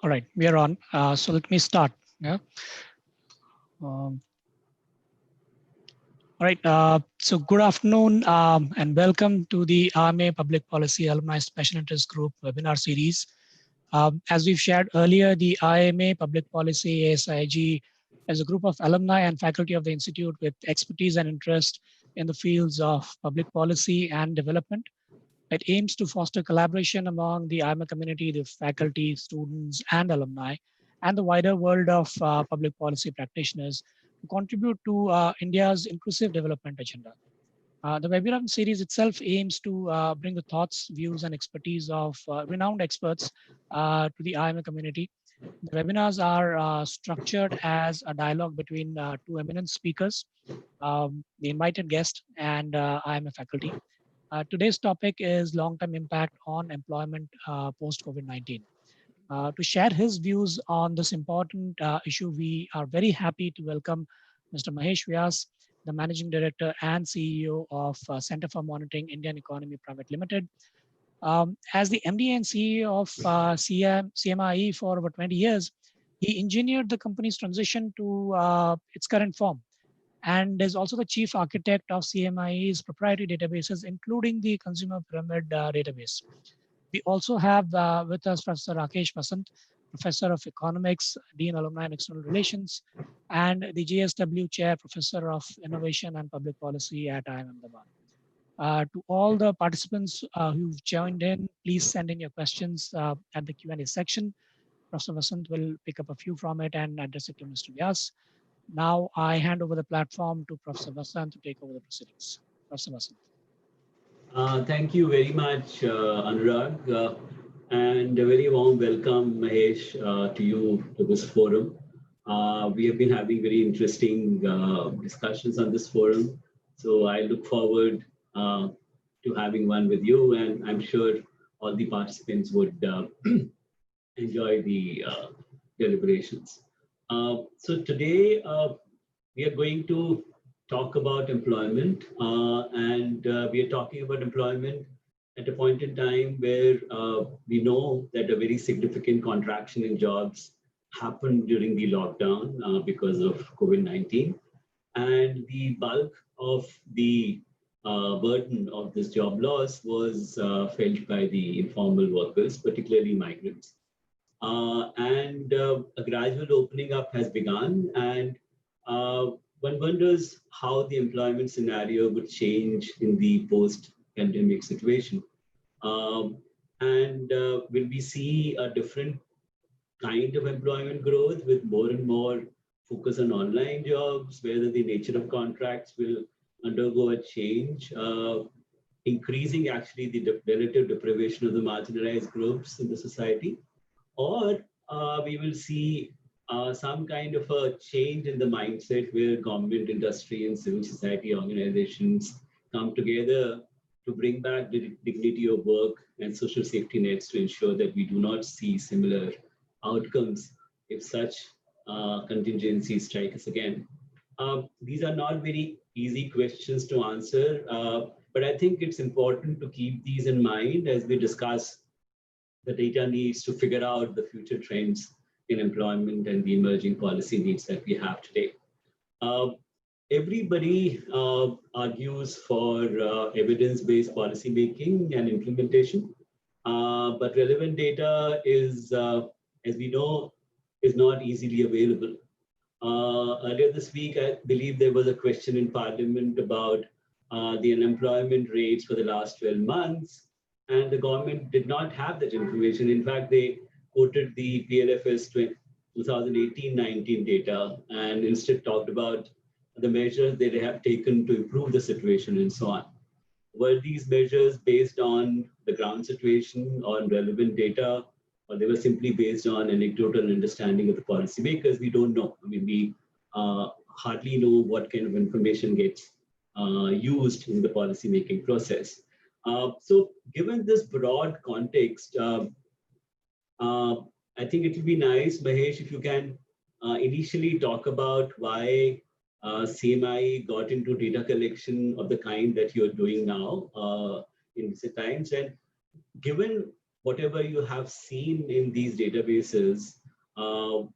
All right, we are on. So let me start. Yeah. Um, all right. So good afternoon and welcome to the IIMA Public Policy Alumni Special Interest Group webinar series. As we've shared earlier, the IIMA Public Policy ASIG is a group of alumni and faculty of the institute with expertise and interest in the fields of public policy and development. It aims to foster collaboration among the IIMA community, the faculty, students, and alumni, and the wider world of public policy practitioners to contribute to India's inclusive development agenda. The webinar series itself aims to bring the thoughts, views, and expertise of renowned experts to the IIMA community. The webinars are structured as a dialogue between two eminent speakers, the invited guest, and IIMA faculty. Today's topic is long-term impact on employment post-COVID-19. To share his views on this important issue, we are very happy to welcome Mr. Mahesh Vyas, the Managing Director and CEO of Center for Monitoring Indian Economy Private Limited. As the MD and CEO of CMIE for over 20 years, he engineered the company's transition to its current form, and is also the chief architect of CMIE's proprietary databases, including the consumer pyramid database. We also have with us Professor Rakesh Basant, Professor of Economics, Dean Alumni and External Relations, and the JSW Chair, Professor of Innovation and Public Policy at IIM Ahmedabad. To all the participants who've joined in, please send in your questions at the Q&A section. Professor Basant will pick up a few from it and address it to Mr. Vyas. Now I hand over the platform to Professor Basant to take over the proceedings. Professor Basant. Thank you very much, Anurag, and a very warm welcome, Mahesh, to you to this forum. We have been having very interesting discussions on this forum, so I look forward to having one with you, and I'm sure all the participants would enjoy the deliberations. So today we are going to talk about employment, and we are talking about employment at a point in time where we know that a very significant contraction in jobs happened during the lockdown because of COVID-19, and the bulk of the burden of this job loss was felt by the informal workers, particularly migrants. And a gradual opening up has begun, and one wonders how the employment scenario would change in the post-pandemic situation. Will we see a different kind of employment growth with more and more focus on online jobs, whether the nature of contracts will undergo a change, increasing actually the relative deprivation of the marginalized groups in the society, or we will see some kind of a change in the mindset where government, industry, and civil society organizations come together to bring back the dignity of work and social safety nets to ensure that we do not see similar outcomes if such contingencies strike us again. These are not very easy questions to answer, but I think it's important to keep these in mind as we discuss the data needs to figure out the future trends in employment and the emerging policy needs that we have today. Everybody argues for evidence-based policy making and implementation, but relevant data is, as we know, is not easily available. Earlier this week, I believe there was a question in Parliament about the unemployment rates for the last 12 months, and the government did not have that information. In fact, they quoted the PLFS 2018-19 data and instead talked about the measures they have taken to improve the situation and so on. Were these measures based on the ground situation, on relevant data, or they were simply based on anecdotal understanding of the policymakers? We don't know. I mean, we hardly know what kind of information gets used in the policymaking process. So given this broad context, I think it would be nice, Mahesh, if you can initially talk about why CMIE got into data collection of the kind that you're doing now in recent times. And given whatever you have seen in these databases,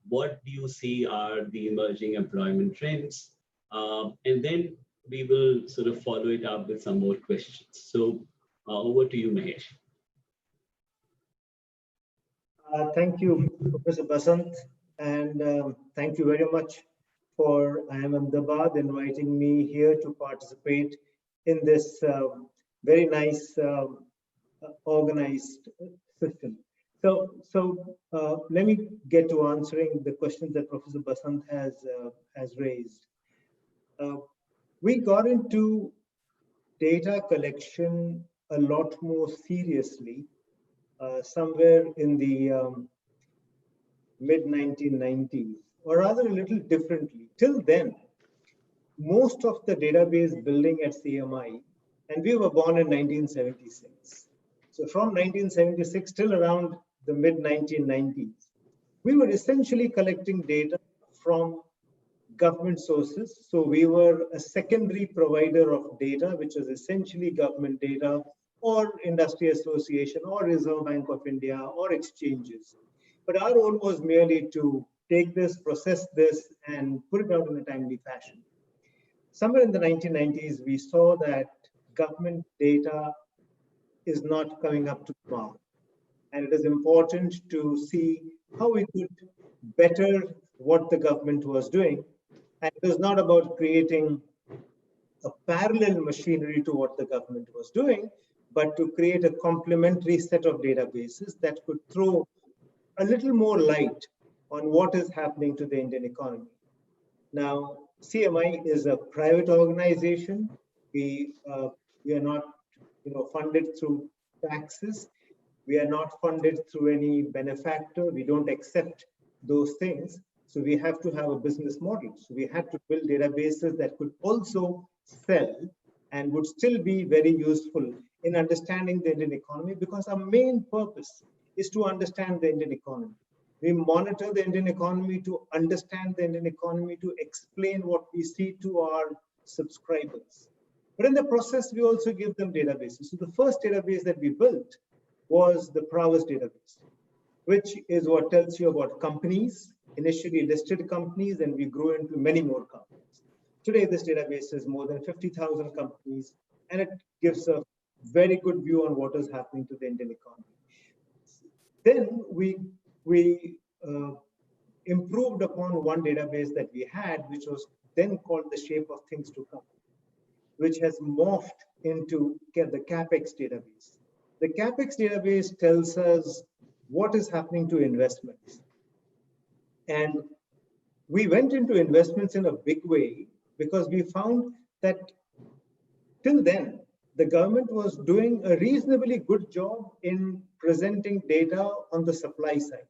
what do you see are the emerging employment trends? And then we will sort of follow it up with some more questions. So over to you, Mahesh. Thank you, Professor Basant, and thank you very much for IIM Ahmedabad inviting me here to participate in this very nice organized system. So let me get to answering the questions that Professor Basant has raised. We got into data collection a lot more seriously somewhere in the mid-1990s, or rather a little differently. Till then, most of the database building at CMIE, and we were born in 1976. So from 1976 till around the mid-1990s, we were essentially collecting data from government sources. So we were a secondary provider of data, which is essentially government data or industry association or Reserve Bank of India or exchanges. But our role was merely to take this, process this, and put it out in a timely fashion. Somewhere in the 1990s, we saw that government data is not coming up to mark. And it is important to see how we could better what the government was doing. And it was not about creating a parallel machinery to what the government was doing, but to create a complementary set of databases that could throw a little more light on what is happening to the Indian economy. Now, CMI is a private organization. We are not, funded through taxes. We are not funded through any benefactor. We don't accept those things. So we have to have a business model. So we had to build databases that could also sell and would still be very useful in understanding the Indian economy, because our main purpose is to understand the Indian economy. We monitor the Indian economy to understand the Indian economy, to explain what we see to our subscribers. But in the process, we also give them databases. So the first database that we built was the Prowess database, which is what tells you about companies, initially listed companies, and we grew into many more companies. Today, this database is more than 50,000 companies, and it gives a very good view on what is happening to the Indian economy. Then we improved upon one database that we had, which was then called the Shape of Things to Come, which has morphed into the CapEx database. The CapEx database tells us what is happening to investments. And we went into investments in a big way because we found that till then, the government was doing a reasonably good job in presenting data on the supply side,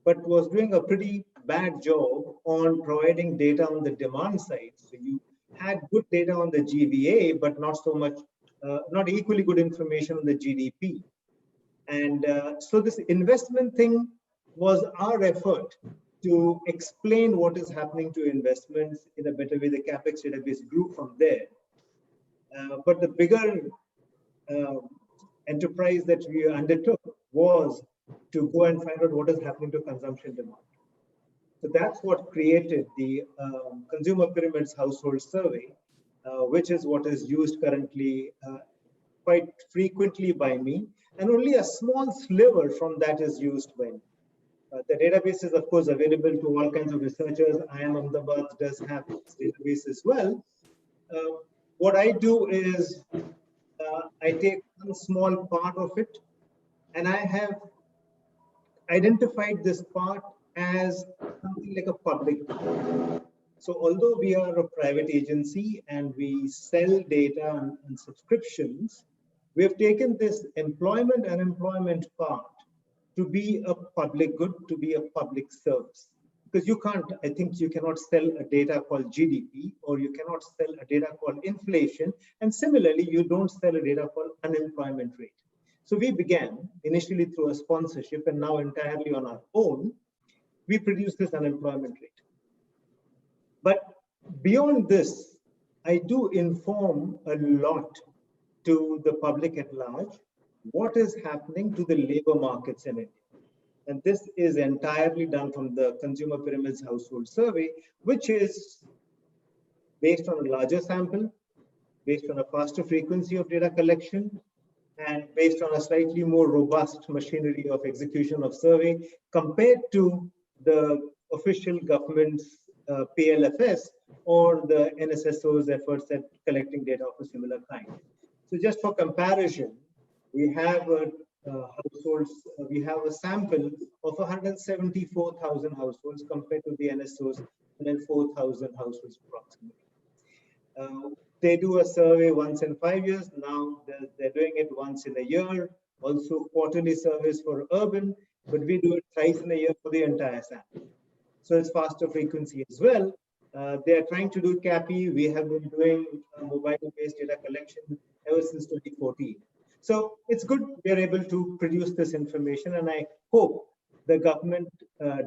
but was doing a pretty bad job on providing data on the demand side. So you had good data on the GVA, but not so much, not equally good information on the GDP. And so this investment thing was our effort to explain what is happening to investments in a better way. The CapEx database grew from there. But the bigger enterprise that we undertook was to go and find out what is happening to consumption demand. So that's what created the Consumer Pyramids Household Survey, which is what is used currently quite frequently by me, and only a small sliver from that is used by me. The database is, of course, available to all kinds of researchers. IIM Ahmedabad does have this database as well. What I do is I take one small part of it, and I have identified this part as something like a public. So although we are a private agency and we sell data and subscriptions, we have taken this employment and unemployment part to be a public good, to be a public service. Because you can't, I think you cannot sell a data called GDP, or you cannot sell a data called inflation. And similarly, you don't sell a data called unemployment rate. So we began initially through a sponsorship, and now entirely on our own, we produce this unemployment rate. But beyond this, I do inform a lot to the public at large. what is happening to the labor markets in India. And this is entirely done from the Consumer Pyramids Household Survey, which is based on a larger sample, based on a faster frequency of data collection, and based on a slightly more robust machinery of execution of survey compared to the official government's PLFS or the NSSO's efforts at collecting data of a similar kind. So just for comparison, we have we have a sample of 174,000 households compared to the NSO's 104,000 households approximately. They do a survey once in 5 years. Now they're doing it once in a year. Also quarterly surveys for urban, but we do it thrice in a year for the entire sample. So it's faster frequency as well. They are trying to do CAPI. We have been doing mobile-based data collection ever since 2014. So it's good we are able to produce this information, and I hope the government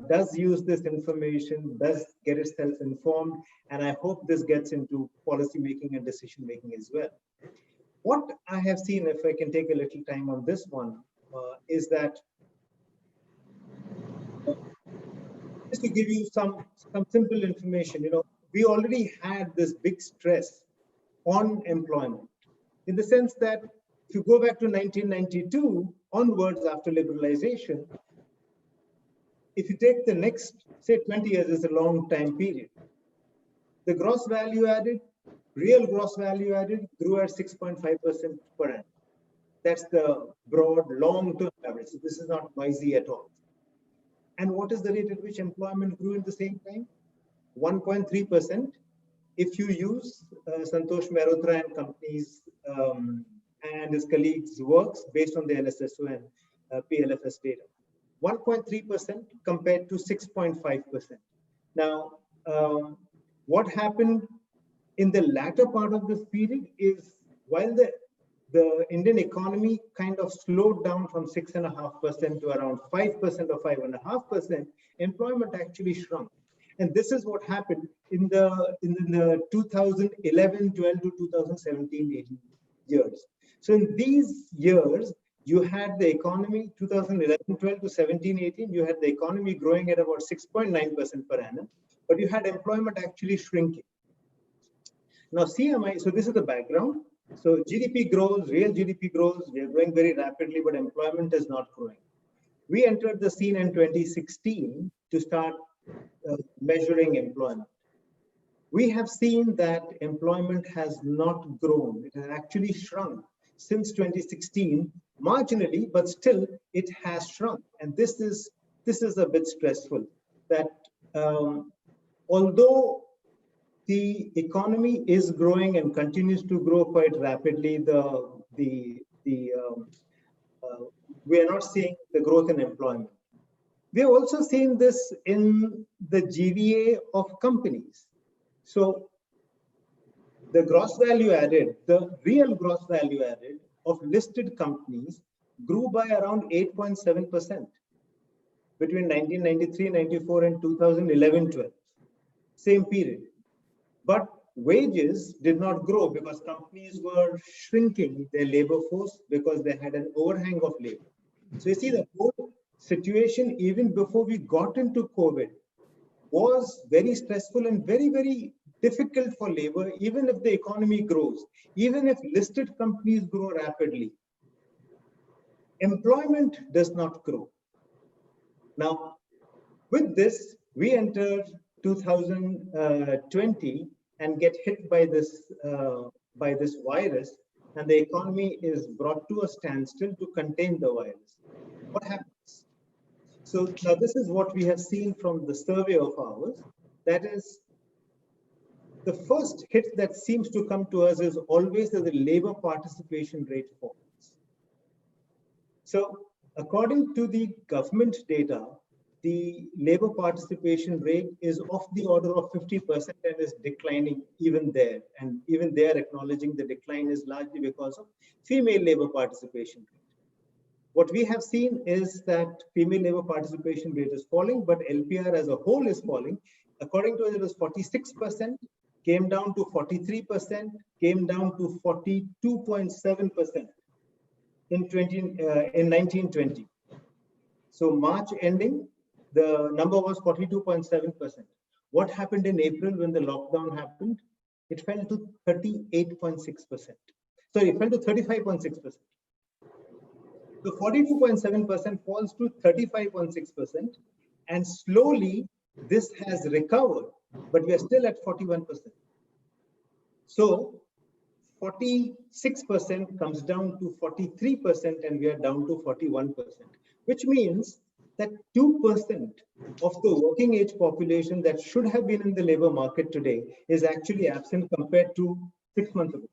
does use this information, does get itself informed, and I hope this gets into policy making and decision making as well. What I have seen, if I can take a little time on this one, is that just to give you some simple information, we already had this big stress on employment, in the sense that if you go back to 1992 onwards after liberalization, if you take the next, say 20 years is a long time period, the gross value added, real gross value added grew at 6.5% per annum. That's the broad long-term average. So this is not noisy at all. And what is the rate at which employment grew at the same time? 1.3%. If you use Santosh Mehrotra and companies and his colleagues' works based on the NSSO and PLFS data. 1.3% compared to 6.5%. Now, what happened in the latter part of this period is while the Indian economy kind of slowed down from 6.5% to around 5% or 5.5%, employment actually shrunk. And this is what happened in the 2011-12 to 2017-18 years. So in these years, you had the economy 2011-12 to 17-18, you had the economy growing at about 6.9% per annum, but you had employment actually shrinking. Now CMI, so this is the background. So GDP grows, real GDP grows, we are growing very rapidly, but employment is not growing. We entered the scene in 2016 to start measuring employment. We have seen that employment has not grown. It has actually shrunk since 2016, marginally, but still it has shrunk. And this is a bit stressful, that although the economy is growing and continues to grow quite rapidly, we are not seeing the growth in employment. We have also seen this in the GVA of companies. So the gross value added, the real gross value added of listed companies grew by around 8.7% between 1993, 94 and 2011-12, same period. But wages did not grow because companies were shrinking their labor force because they had an overhang of labor. So you see the whole situation even before we got into COVID was very stressful and very, very difficult for labor, even if the economy grows, even if listed companies grow rapidly. Employment does not grow. Now, with this, we entered 2020 and get hit by this virus, and the economy is brought to a standstill to contain the virus. What happens? So now this is what we have seen from the survey of ours. That is, the first hit that seems to come to us is always that the labor participation rate falls. So according to the government data, the labor participation rate is of the order of 50% and is declining even there. And even there, acknowledging the decline is largely because of female labor participation rate. What we have seen is that female labor participation rate is falling, but LPR as a whole is falling. According to us, it was 46%, came down to 43%, came down to 42.7%. in 1920. So March ending, the number was 42.7%. What happened in April when the lockdown happened? It fell to 38.6%. Sorry, it fell to 35.6%. So 42.7% falls to 35.6%, and slowly this has recovered, but we are still at 41%. So 46% comes down to 43%, and we are down to 41%, which means that 2% of the working age population that should have been in the labor market today is actually absent compared to 6 months ago.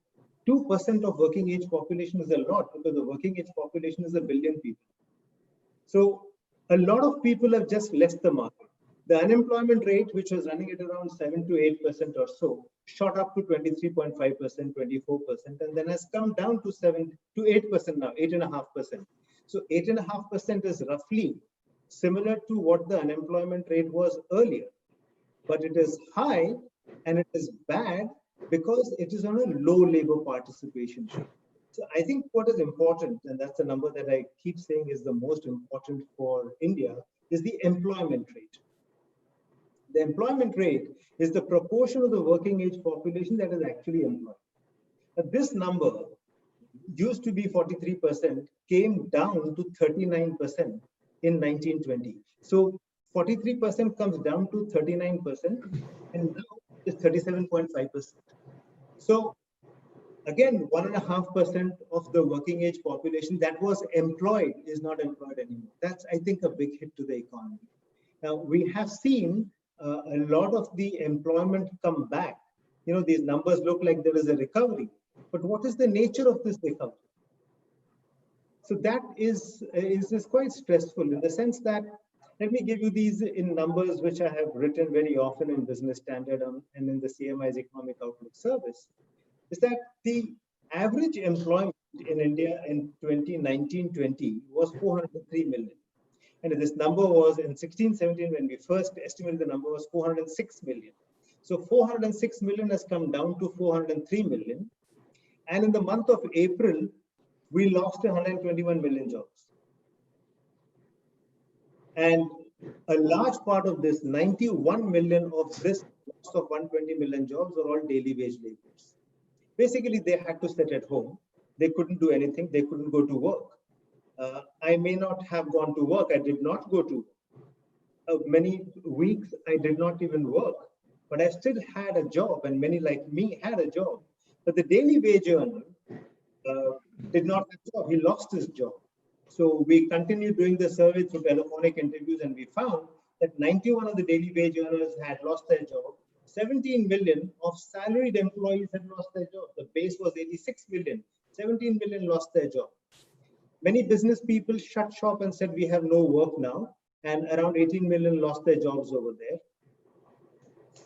2% of working age population is a lot, because the working age population is 1 billion people. So a lot of people have just left the market. The unemployment rate, which was running at around 7 to 8% or so, shot up to 23.5%, 24%, and then has come down to 7 to 8% now, 8.5%. So 8.5% is roughly similar to what the unemployment rate was earlier. But it is high and it is bad because it is on a low labor participation rate. So I think what is important, and that's the number that I keep saying is the most important for India, is the employment rate. The employment rate is the proportion of the working age population that is actually employed. But this number used to be 43%, came down to 39% in 1920. So 43% comes down to 39%, and now it's 37.5%. So again, 1.5% of the working age population that was employed is not employed anymore. That's, I think, a big hit to the economy. Now, we have seen a lot of the employment come back. You know, these numbers look like there is a recovery, but what is the nature of this recovery? So that is quite stressful in the sense that, let me give you these in numbers which I have written very often in Business Standard and in the CMI's Economic Outlook service, is that the average employment in India in 2019-20 was 403 million. And this number was in 16-17, when we first estimated the number was 406 million. So 406 million has come down to 403 million. And in the month of April, we lost 121 million jobs. And a large part of this, 91 million of this loss of 120 million jobs are all daily wage laborers. Basically, they had to sit at home. They couldn't do anything. They couldn't go to work. I may not have gone to work. I did not go to work. Many weeks, I did not even work. But I still had a job, and many like me had a job. But the daily wage earner did not have a job. He lost his job. So we continued doing the survey through telephonic interviews, and we found that 91 of the daily wage earners had lost their job. 17 million of salaried employees had lost their job. The base was 86 million. 17 million lost their job. Many business people shut shop and said, we have no work now. And around 18 million lost their jobs over there.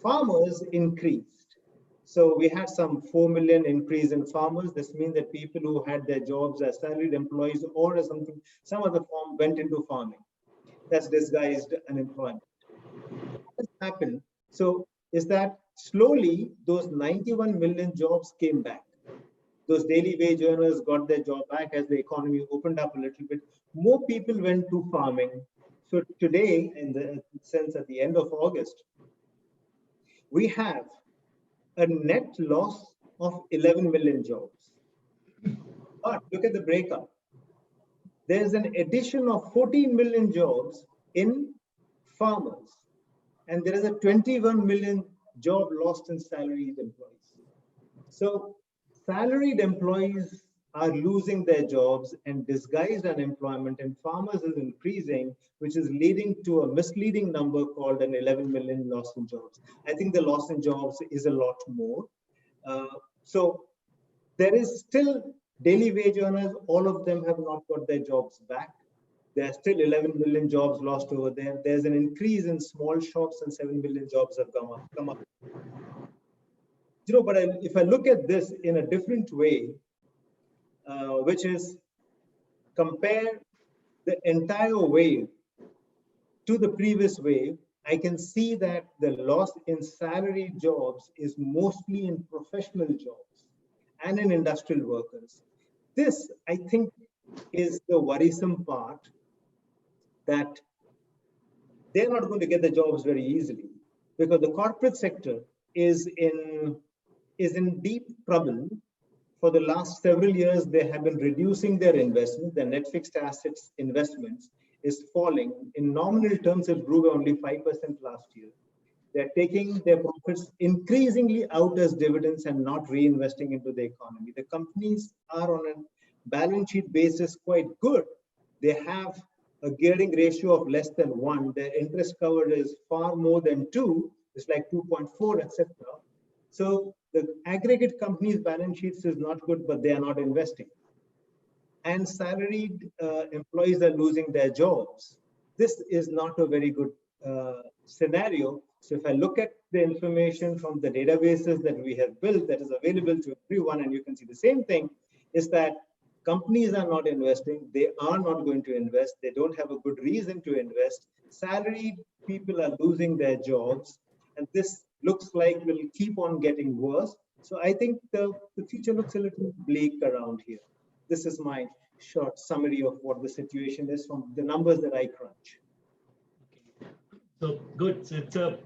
Farmers increased. So we had some 4 million increase in farmers. This means that people who had their jobs as salaried employees or as something, some other form went into farming. That's disguised unemployment. What has happened? So is that slowly those 91 million jobs came back. Those daily wage earners got their job back as the economy opened up a little bit. More people went to farming. So today, in the sense at the end of August, we have a net loss of 11 million jobs. But look at the breakup. There's an addition of 14 million jobs in farmers, and there is a 21 million job lost in salaried employees. So salaried employees are losing their jobs, and disguised unemployment in farmers is increasing, which is leading to a misleading number called an 11 million loss in jobs. I think the loss in jobs is a lot more. So there is still daily wage earners, all of them have not got their jobs back. There are still 11 million jobs lost over there. There's an increase in small shops, and 7 million jobs have come up. You know, but if I look at this in a different way, which is compare the entire wave to the previous wave, I can see that the loss in salaried jobs is mostly in professional jobs and in industrial workers. This, I think, is the worrisome part, that they're not going to get the jobs very easily, because the corporate sector is in deep trouble. For the last several years, they have been reducing their investment. Their net fixed assets investments is falling. In nominal terms, it grew by only 5% last year. They're taking their profits increasingly out as dividends and not reinvesting into the economy. The companies are on a balance sheet basis quite good. They have a gearing ratio of less than 1. Their interest cover is far more than 2. It's like 2.4, etc. So the aggregate company's balance sheets is not good, but they are not investing. And salaried employees are losing their jobs. This is not a very good scenario. So if I look at the information from the databases that we have built that is available to everyone, and you can see the same thing, is that companies are not investing. They are not going to invest. They don't have a good reason to invest. Salaried people are losing their jobs. And this looks like will keep on getting worse. So I think the future looks a little bleak around here. This is my short summary of what the situation is from the numbers that I crunch. Okay. So good. So it's a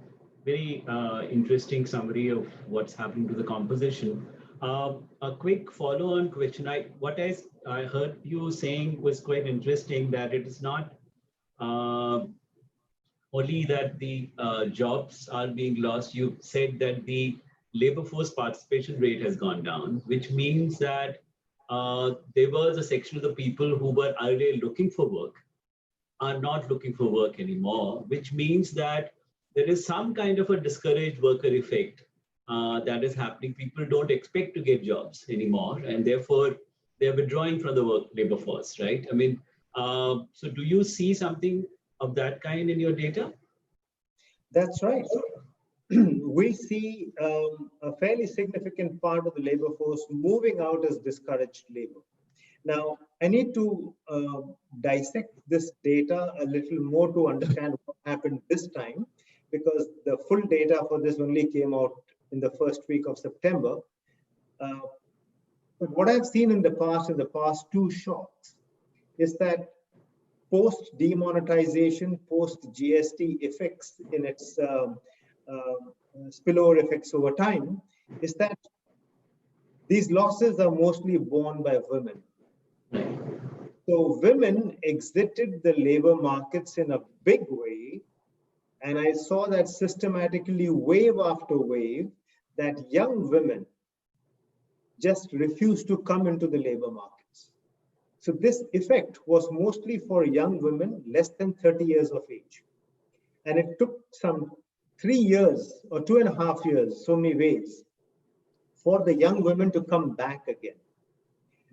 very interesting summary of what's happening to the composition. A quick follow-on question. What I heard you saying was quite interesting, that it is not only that the jobs are being lost. You said that the labor force participation rate has gone down, which means that there was a section of the people who were earlier looking for work are not looking for work anymore, which means that there is some kind of a discouraged worker effect that is happening. People don't expect to get jobs anymore, and therefore they're withdrawing from the labor force, right? I mean, so do you see something of that kind in your data? That's right. We see a fairly significant part of the labor force moving out as discouraged labor. Now, I need to dissect this data a little more to understand what happened this time, because the full data for this only came out in the first week of September. But what I've seen in the past 2 shocks, is that post demonetization, post GST effects in its spillover effects over time, is that these losses are mostly borne by women. So women exited the labor markets in a big way, and I saw that systematically wave after wave, that young women just refused to come into the labor markets. So this effect was mostly for young women less than 30 years of age. And it took some 3 years or 2.5 years, so many waves, for the young women to come back again.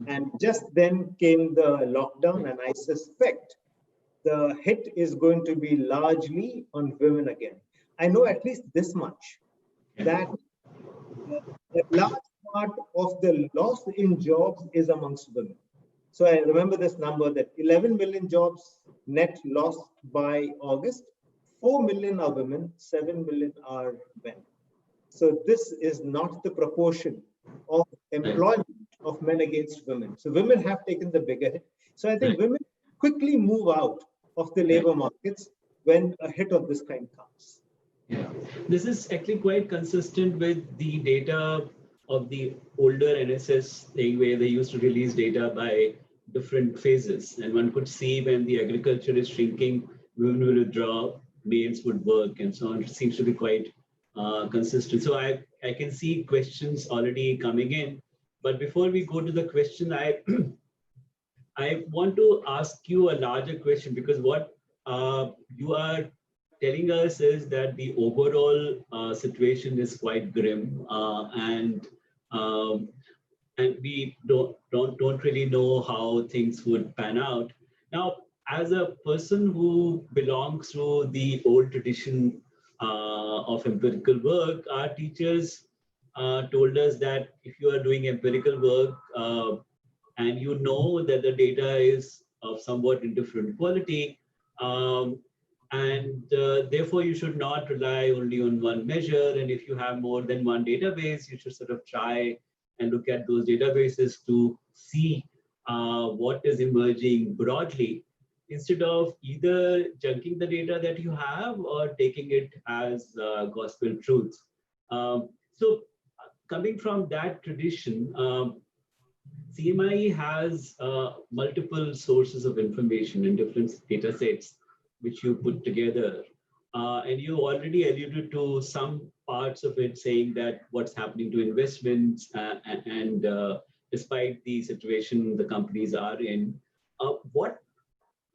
And just then came the lockdown, and I suspect the hit is going to be largely on women again. I know at least this much, that a large part of the loss in jobs is amongst women. So I remember this number, that 11 million jobs net lost by August, 4 million are women, 7 million are men. So this is not the proportion of employment of men against women. So women have taken the bigger hit. So I think women quickly move out of the labor markets when a hit of this kind comes. Yeah, this is actually quite consistent with the data of the older NSS thing, where they used to release data by different phases. And one could see when the agriculture is shrinking, women will withdraw, males would work, and so on. It seems to be quite consistent. So I can see questions already coming in. But before we go to the question, I want to ask you a larger question, because what you are telling us is that the overall situation is quite grim, and we don't really know how things would pan out. Now, as a person who belongs to the old tradition of empirical work, our teachers told us that if you are doing empirical work and you know that the data is of somewhat indifferent quality, and therefore you should not rely only on one measure. And if you have more than one database, you should sort of try and look at those databases to see what is emerging broadly, instead of either junking the data that you have or taking it as gospel truths. So coming from that tradition, CMIE has multiple sources of information and different data sets which you put together. And you already alluded to some parts of it, saying that what's happening to investments and despite the situation the companies are in, what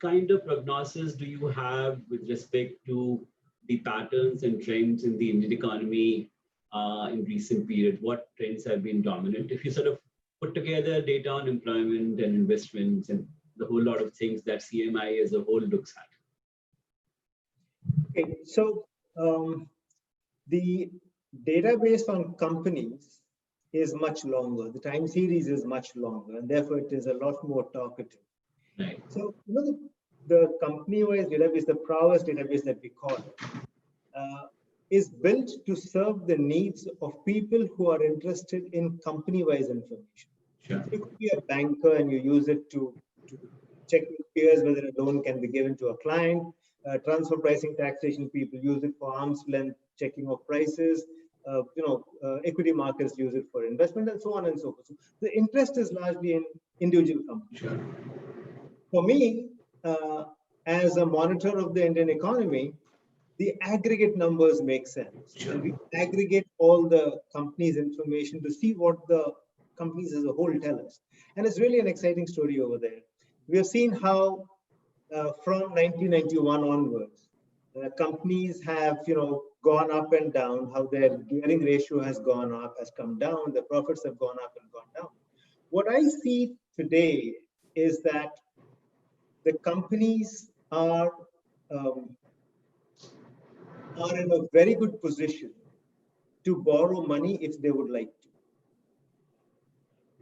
kind of prognosis do you have with respect to the patterns and trends in the Indian economy in recent period? What trends have been dominant? If you sort of put together data on employment and investments and the whole lot of things that CMI as a whole looks at. Okay, so the database on companies is much longer. The time series is much longer, and therefore it is a lot more talkative. Right. So, you know, the company-wise database, the prowess database that we call it, is built to serve the needs of people who are interested in company-wise information. Sure. So you could be a banker and you use it to check with peers whether a loan can be given to a client. Transfer pricing taxation people use it for arm's length checking of prices. Equity markets use it for investment, and so on and so forth. So the interest is largely in individual companies. Sure. For me, as a monitor of the Indian economy, the aggregate numbers make sense. Sure. And we aggregate all the companies' information to see what the companies as a whole tell us. And it's really an exciting story over there. We have seen how from 1991 onwards, companies have gone up and down, how their gearing ratio has gone up, has come down, the profits have gone up and gone down. What I see today is that the companies are in a very good position to borrow money if they would like to.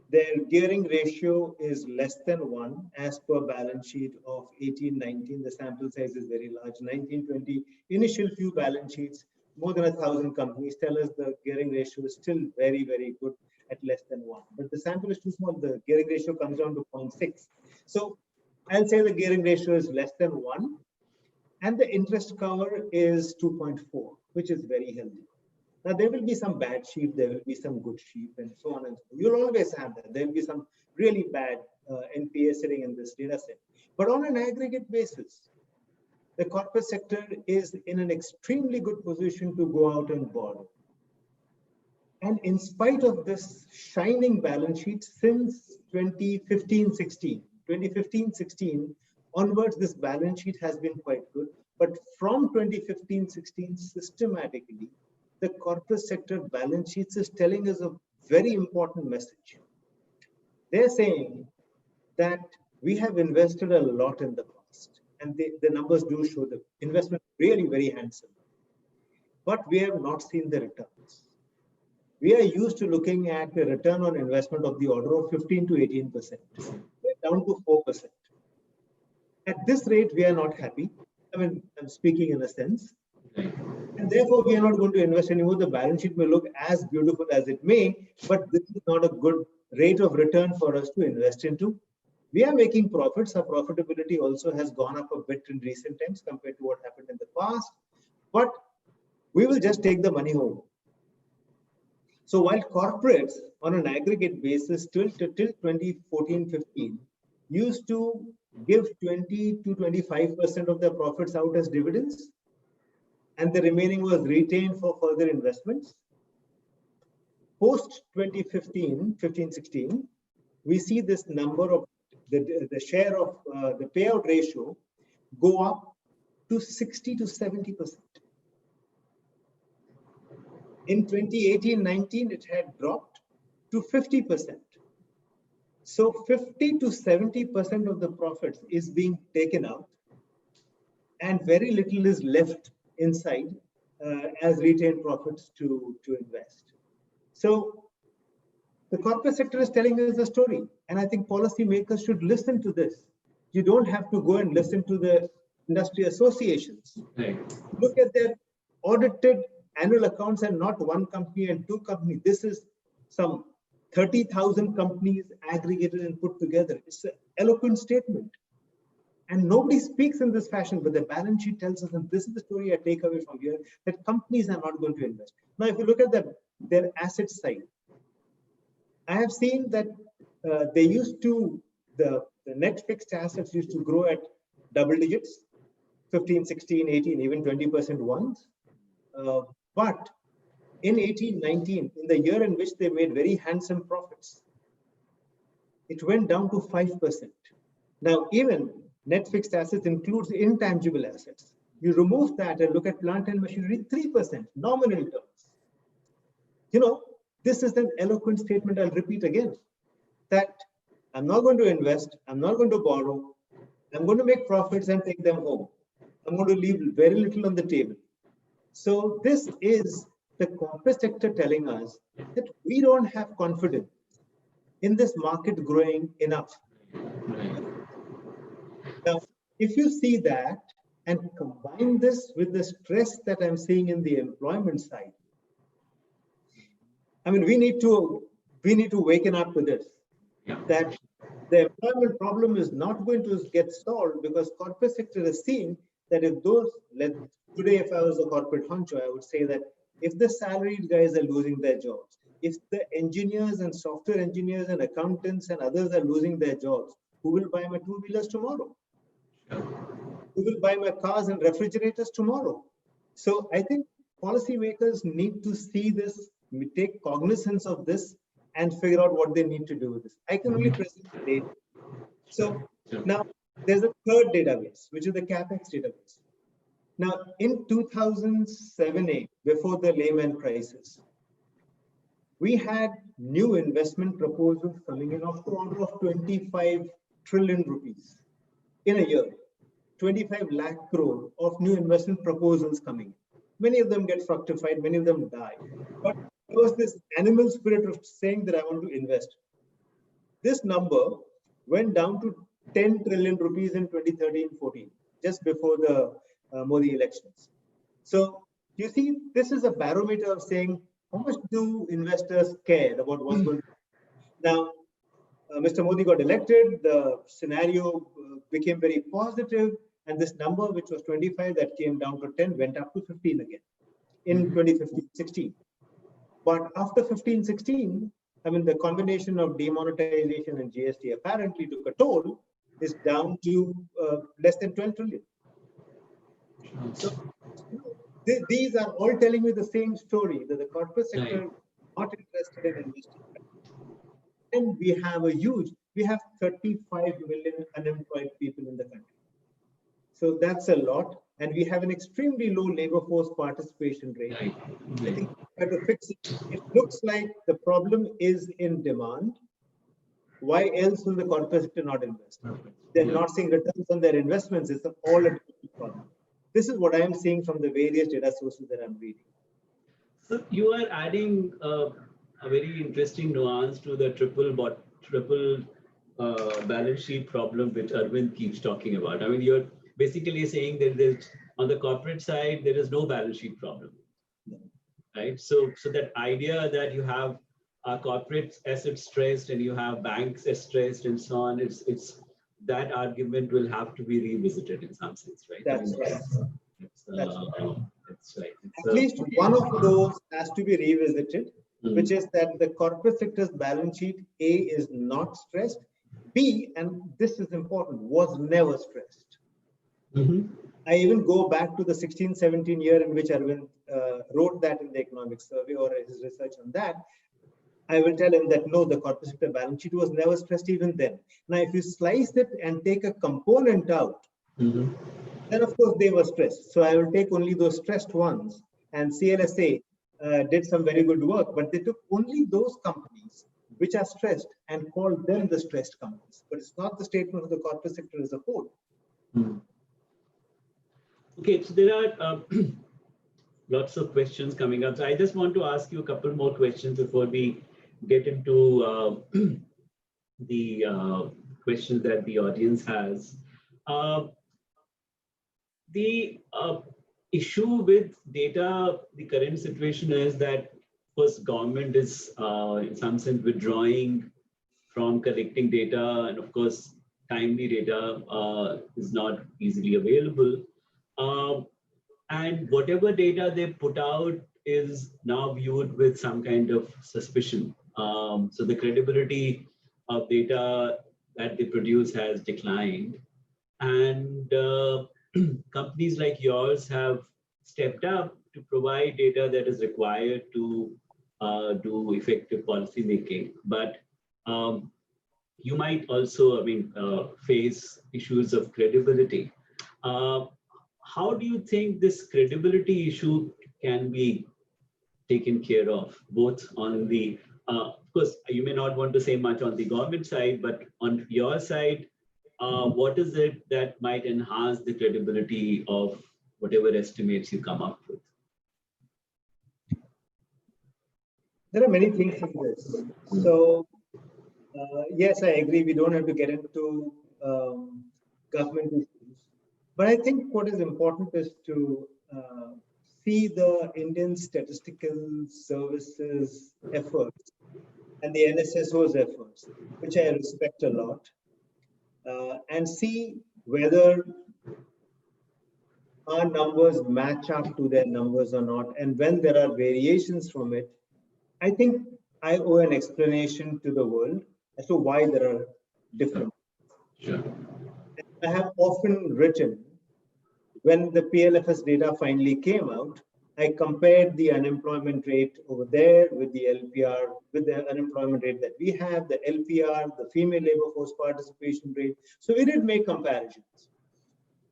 Their gearing ratio is less than 1 as per balance sheet of 18-19. The sample size is very large. 19-20 initial few balance sheets, more than 1,000 companies tell us the gearing ratio is still very, very good at less than 1. But the sample is too small. The gearing ratio comes down to 0.6. So I'll say the gearing ratio is less than 1. And the interest cover is 2.4, which is very healthy. Now, there will be some bad sheep, there will be some good sheep, and so on and so forth. You'll always have that. There will be some really bad NPA sitting in this data set. But on an aggregate basis, the corporate sector is in an extremely good position to go out and borrow. And in spite of this shining balance sheet since 2015-16, onwards, this balance sheet has been quite good. But from 2015-16, systematically, the corporate sector balance sheets is telling us a very important message. They're saying that we have invested a lot in the past, and the numbers do show the investment really very handsome. But we have not seen the returns. We are used to looking at the return on investment of the order of 15 to 18%. We're down to 4%. At this rate, we are not happy. I mean, I'm speaking in a sense. And therefore, we are not going to invest anymore. The balance sheet may look as beautiful as it may, but this is not a good rate of return for us to invest into. We are making profits. Our profitability also has gone up a bit in recent times compared to what happened in the past. But we will just take the money home. So while corporates on an aggregate basis till 2014-15 used to give 20 to 25% of their profits out as dividends, and the remaining was retained for further investments. Post 2015-16, we see this number of the share of the payout ratio go up to 60 to 70%. In 2018-19, it had dropped to 50%. So 50 to 70% of the profits is being taken out, and very little is left inside as retained profits to invest. So the corporate sector is telling us a story, and I think policymakers should listen to this. You don't have to go and listen to the industry associations. Right. Look at their audited annual accounts and not one company and two companies. This is some 30,000 companies aggregated and put together. It's an eloquent statement. And nobody speaks in this fashion, but the balance sheet tells us, and this is the story I take away from here, that companies are not going to invest. Now, if you look at their asset side, I have seen that they used to, the net fixed assets used to grow at double digits, 15, 16, 18, even 20% once. But in 18, 19, in the year in which they made very handsome profits, it went down to 5%. Now, even net fixed assets includes intangible assets. You remove that and look at plant and machinery, 3%, nominal terms. You know, this is an eloquent statement, I'll repeat again, that I'm not going to invest, I'm not going to borrow, I'm going to make profits and take them home. I'm going to leave very little on the table. So this is the corporate sector telling us that we don't have confidence in this market growing enough. Now, if you see that and combine this with the stress that I'm seeing in the employment side, I mean, we need to waken up to this, that the employment problem is not going to get solved because corporate sector is seeing that if today, if I was a corporate honcho, I would say that if the salaried guys are losing their jobs, if the engineers and software engineers and accountants and others are losing their jobs, who will buy my two-wheelers tomorrow? Who will buy my cars and refrigerators tomorrow? So I think policymakers need to see this, take cognizance of this, and figure out what they need to do with this. I can only present the data. So now there's a third database, which is the CapEx database. Now, in 2007-8, before the Lehman crisis, we had new investment proposals coming in of the order of 25 trillion rupees in a year. 25 lakh crore of new investment proposals coming. Many of them get fructified, many of them die. But there was this animal spirit of saying that I want to invest. This number went down to 10 trillion rupees in 2013-14, just before the Modi elections. So you see, this is a barometer of saying how much do investors care about what's going on. Now, Mr. Modi got elected, the scenario became very positive, and this number, which was 25, that came down to 10, went up to 15 again in 2015-16. But after 15-16, I mean, the combination of demonetization and GST apparently took a toll, is down to less than 12 trillion. So these are all telling me the same story, that the corporate sector is not interested in investing. And we have 35 million unemployed people in the country. So that's a lot. And we have an extremely low labor force participation rate. I think we have to fix it. It looks like the problem is in demand. Why else will the corporate sector not invest? They're not seeing returns on their investments. It's all a different problem. This is what I am seeing from the various data sources that I'm reading. So you are adding a very interesting nuance to the triple balance sheet problem which Arvind keeps talking about. I mean, you're basically saying that there's, on the corporate side, there is no balance sheet problem, right? So that idea that you have corporate assets stressed and you have banks stressed and so on, it's that argument will have to be revisited in some sense, right? That's right. That's right. At least one of those has to be revisited, which is that the corporate sector's balance sheet, A, is not stressed, B, and this is important, was never stressed. I even go back to the 16-17 year in which Arvind wrote that in the economic survey or his research on that. I will tell him that no, the corporate sector balance sheet was never stressed even then. Now, if you slice it and take a component out, then of course they were stressed. So I will take only those stressed ones, and CLSA did some very good work, but they took only those companies which are stressed and called them the stressed companies. But it's not the statement of the corporate sector as a whole. Okay, so there are lots of questions coming up. So I just want to ask you a couple more questions before we get into the questions that the audience has. The issue with data, the current situation is that course, government is in some sense withdrawing from collecting data, and of course, timely data is not easily available. And whatever data they put out is now viewed with some kind of suspicion. So the credibility of data that they produce has declined. And companies like yours have stepped up to provide data that is required to do effective policy making. But you might also, face issues of credibility. How do you think this credibility issue can be taken care of, both on the, of course, you may not want to say much on the government side, but on your side, what is it that might enhance the credibility of whatever estimates you come up with? There are many things in this. So, yes, I agree. We don't have to get into government issues. But I think what is important is to see the Indian Statistical Services efforts and the NSSO's efforts, which I respect a lot, and see whether our numbers match up to their numbers or not. And when there are variations from it, I think I owe an explanation to the world as to why there are differences. Sure. I have often written, when the PLFS data finally came out, I compared the unemployment rate over there with the LPR, with the unemployment rate that we have, the LPR, the female labor force participation rate. So we did make comparisons.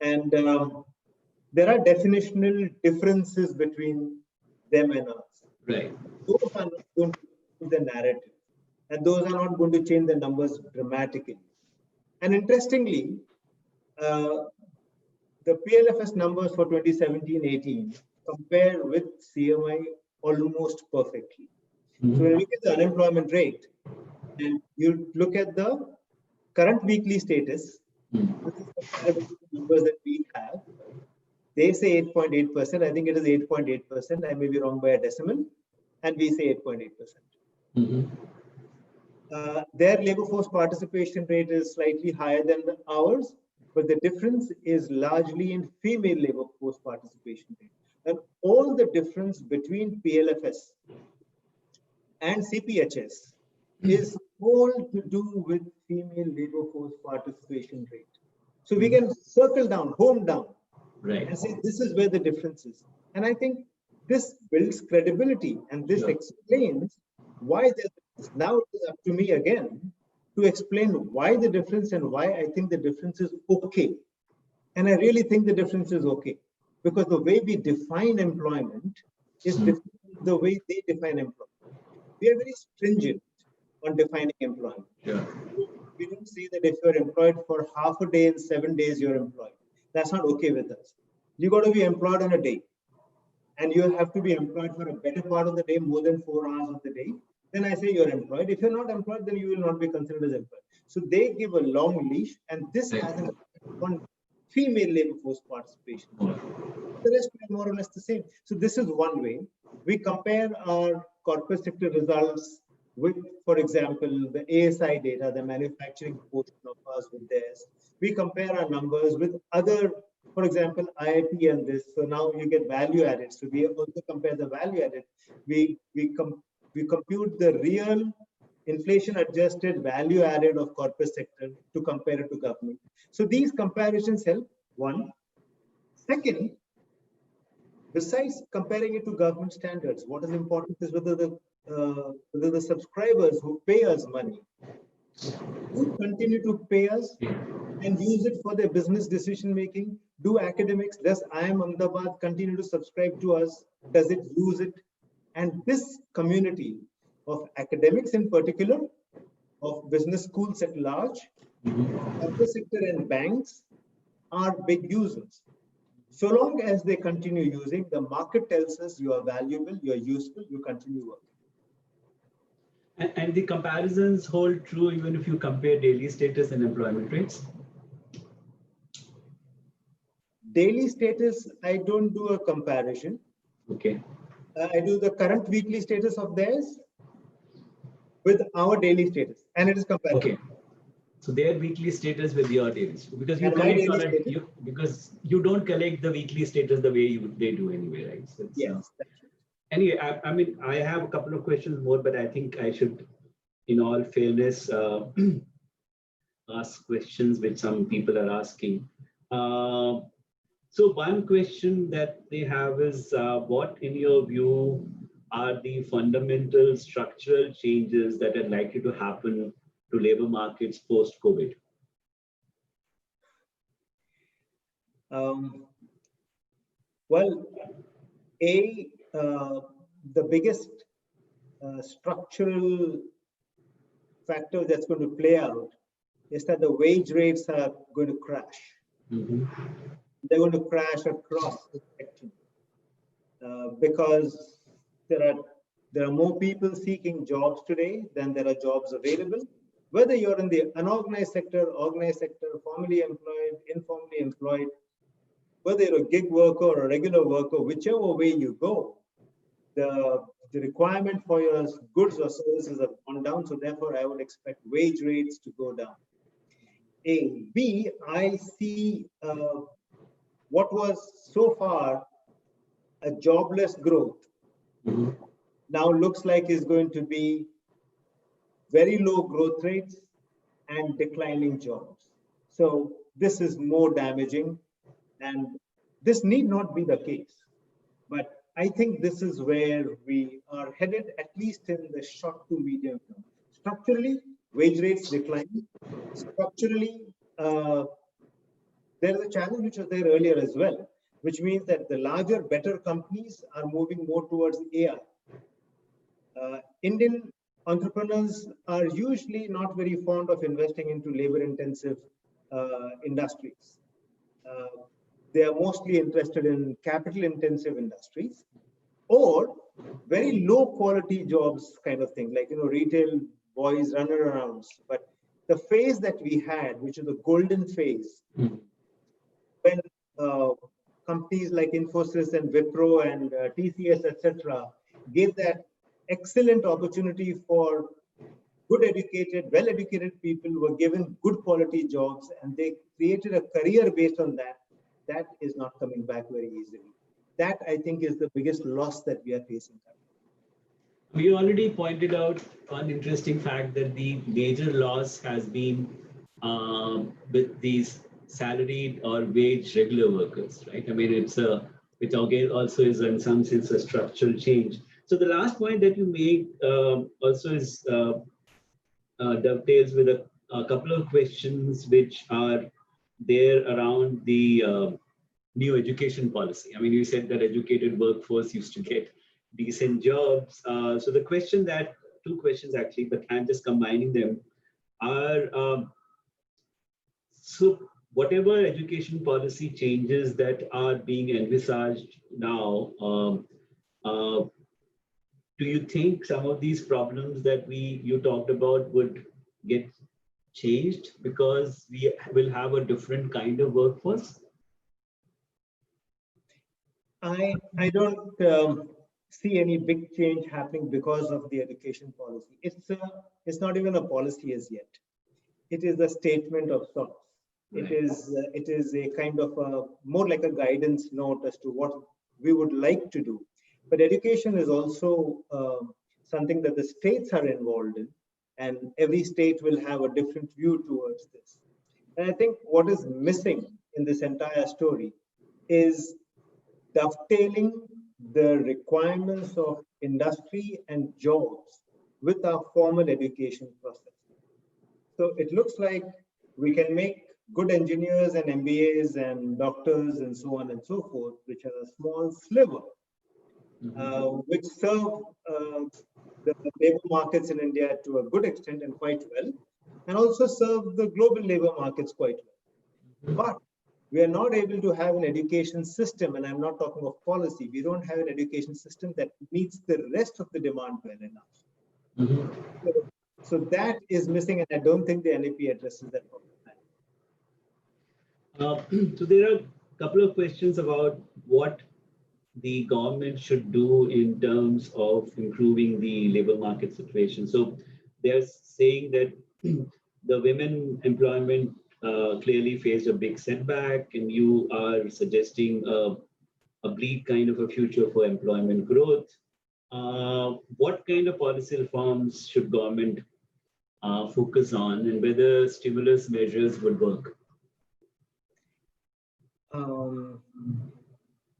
And there are definitional differences between them and us. Right. Those are not going to change the narrative, and those are not going to change the numbers dramatically. And interestingly, the PLFS numbers for 2017-18 compare with CMI almost perfectly. Mm-hmm. So when you look at the unemployment rate and you look at the current weekly status, the numbers that we have, they say 8.8%. I think it is 8.8%. I may be wrong by a decimal, and we say 8.8%. Mm-hmm. Their labor force participation rate is slightly higher than ours, but the difference is largely in female labor force participation rate. And all the difference between PLFS and CPHS is all to do with female labor force participation rate. So we can circle down, home down, right, and say this is where the difference is. And I think this builds credibility, and this explains why there's a difference. Now it is up to me again to explain why the difference and why I think the difference is okay. And I really think the difference is okay, because the way we define employment is different than the way they define employment. We are very stringent on defining employment. Yeah. We don't say that if you're employed for half a day and 7 days, you're employed. That's not okay with us. You got to be employed on a day, and you have to be employed for a better part of the day, more than 4 hours of the day. Then I say you're employed. If you're not employed, then you will not be considered as employed. So they give a long leash, and this has an effect on female labor force participation. The rest are more or less the same. So this is one way. We compare our corporate sector results with, for example, the ASI data, the manufacturing portion of us with theirs. We compare our numbers with other, for example, IIP and this. So now you get value added. So we also compare the value added. We compute the real inflation adjusted value added of corporate sector to compare it to government. So these comparisons help, one. Second, besides comparing it to government standards, what is important is whether the subscribers who pay us money who continue to pay us and use it for their business decision making. Do academics, does IIM Ahmedabad continue to subscribe to us? Does it use it? And this community of academics in particular, of business schools at large, corporate sector and banks are big users. So long as they continue using, the market tells us you are valuable, you are useful, you continue working. And the comparisons hold true even if you compare daily status and employment rates? Daily status, I don't do a comparison. Okay. I do the current weekly status of theirs with our daily status, and it is comparable. Okay. So their weekly status with your daily status, because you And my collect daily on it, status, because you don't collect the weekly status the way they do anyway, right? So it's, yes, that's right. anyway, I mean, I have a couple of questions more, but I think I should, in all fairness, ask questions which some people are asking. So one question that they have is, what in your view are the fundamental structural changes that are likely to happen to labor markets post-COVID? Well, the biggest structural factor that's going to play out is that the wage rates are going to crash. Mm-hmm. They're going to crash across the spectrum because there are more people seeking jobs today than there are jobs available. Whether you're in the unorganized sector, organized sector, formally employed, informally employed, whether you're a gig worker or a regular worker, whichever way you go, the requirement for your goods or services have gone down. So therefore, I would expect wage rates to go down. A. B, I see what was so far a jobless growth now looks like is going to be very low growth rates and declining jobs. So this is more damaging, and this need not be the case. But I think this is where we are headed, at least in the short to medium term. Structurally, wage rates decline. Structurally, there is a challenge which was there earlier as well, which means that the larger, better companies are moving more towards AI. Indian entrepreneurs are usually not very fond of investing into labor-intensive industries. They are mostly interested in capital-intensive industries or very low-quality jobs kind of thing, like retail boys running around. But the phase that we had, which is the golden phase, when companies like Infosys and Wipro and TCS, etc., gave that excellent opportunity for good educated, well-educated people who were given good quality jobs, and they created a career based on that. That is not coming back very easily. That, I think, is the biggest loss that we are facing. We already pointed out one interesting fact that the major loss has been with these salaried or wage regular workers, right? I mean, which again also is in some sense a structural change. So the last point that you make also is dovetails with a couple of questions which are there around the new education policy. I mean, you said that educated workforce used to get decent jobs. So the question two questions actually, but I'm just combining them, are so whatever education policy changes that are being envisaged now, do you think some of these problems that you talked about would get changed because we will have a different kind of workforce? I don't see any big change happening because of the education policy. It's not even a policy as yet. It is a statement of sorts. Right. It is a kind of more like a guidance note as to what we would like to do. But education is also something that the states are involved in, and every state will have a different view towards this. And I think what is missing in this entire story is dovetailing the requirements of industry and jobs with our formal education process. So it looks like we can make good engineers and MBAs and doctors and so on and so forth, which are a small sliver, which serve the labor markets in India to a good extent and quite well, and also serve the global labor markets quite well. But we are not able to have an education system, and I'm not talking of policy, we don't have an education system that meets the rest of the demand well enough. So that is missing, and I don't think the NEP addresses that problem. So there are a couple of questions about what the government should do in terms of improving the labor market situation? So they're saying that the women employment clearly faced a big setback, and you are suggesting a bleak kind of a future for employment growth. What kind of policy reforms should government focus on, and whether stimulus measures would work?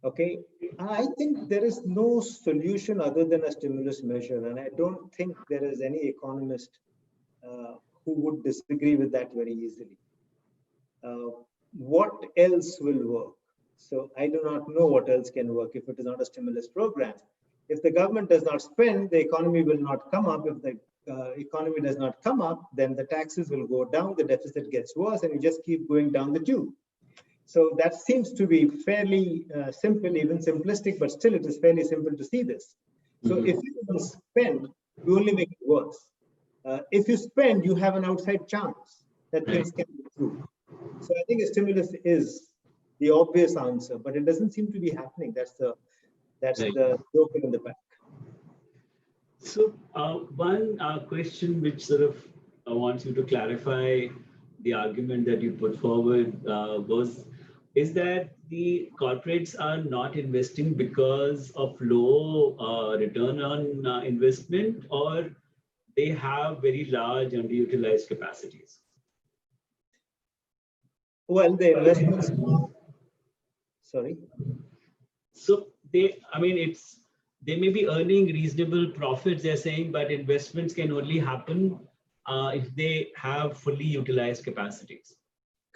Okay, I think there is no solution other than a stimulus measure, and I don't think there is any economist who would disagree with that very easily. What else will work? So I do not know what else can work if it is not a stimulus program. If the government does not spend, the economy will not come up. If the economy does not come up, then the taxes will go down, the deficit gets worse, and you just keep going down the tube. So that seems to be fairly simple, even simplistic, but still it is fairly simple to see this. So if you don't spend, you only make it worse. If you spend, you have an outside chance that things can improve. So I think a stimulus is the obvious answer, but it doesn't seem to be happening. That's the joke in the back. So one question which sort of wants you to clarify the argument that you put forward is that the corporates are not investing because of low return on investment, or they have very large underutilized capacities? Well, the investments, sorry. So they may be earning reasonable profits, they're saying, but investments can only happen if they have fully utilized capacities.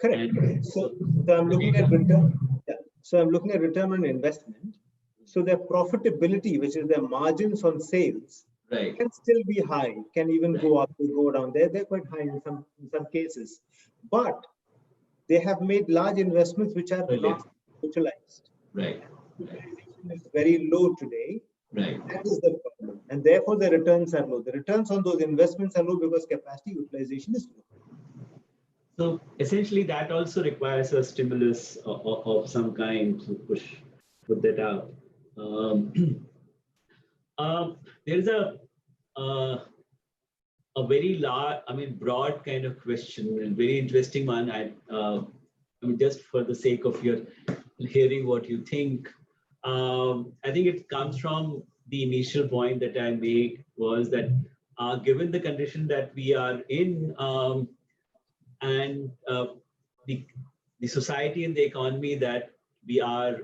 Correct. So I'm looking at return. Yeah. So I'm looking at return on investment. So their profitability, which is their margins on sales, can still be high. Can even go up, go down. They're quite high in some cases, but they have made large investments which are not utilized. It's very low today. That is the problem, and therefore the returns are low. The returns on those investments are low because capacity utilization is low. So essentially, that also requires a stimulus of some kind to put that out. There's a very large, broad kind of question, a very interesting one. Just for the sake of your hearing what you think, I think it comes from the initial point that I made, was that given the condition that we are in, and the society and the economy that we are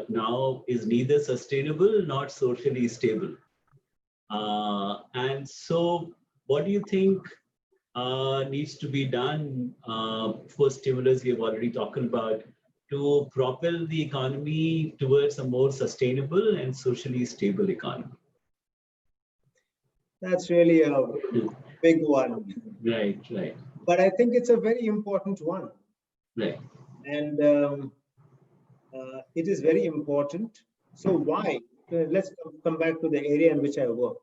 now is neither sustainable nor socially stable. And so what do you think needs to be done for stimulus? We have already talked about, to propel the economy towards a more sustainable and socially stable economy. That's really a big one. Right. But I think it's a very important one. Right. And it is very important. So why? Let's come back to the area in which I work.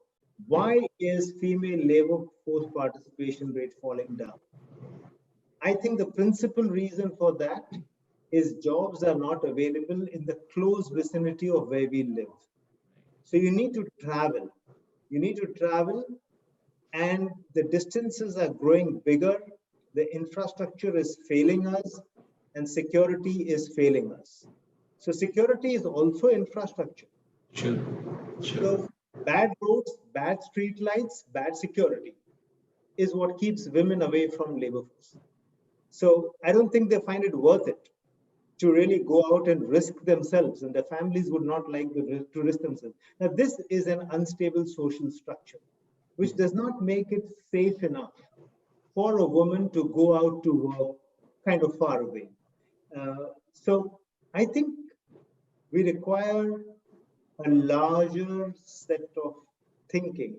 Why is female labor force participation rate falling down? I think the principal reason for that is jobs are not available in the close vicinity of where we live. So you need to travel. And the distances are growing bigger. The infrastructure is failing us, and security is failing us. So security is also infrastructure. Sure. So bad roads, bad street lights, bad security is what keeps women away from labor force. So I don't think they find it worth it to really go out and risk themselves, and their families would not like to risk themselves. Now, this is an unstable social structure, which does not make it safe enough for a woman to go out to work kind of far away. So I think we require a larger set of thinking,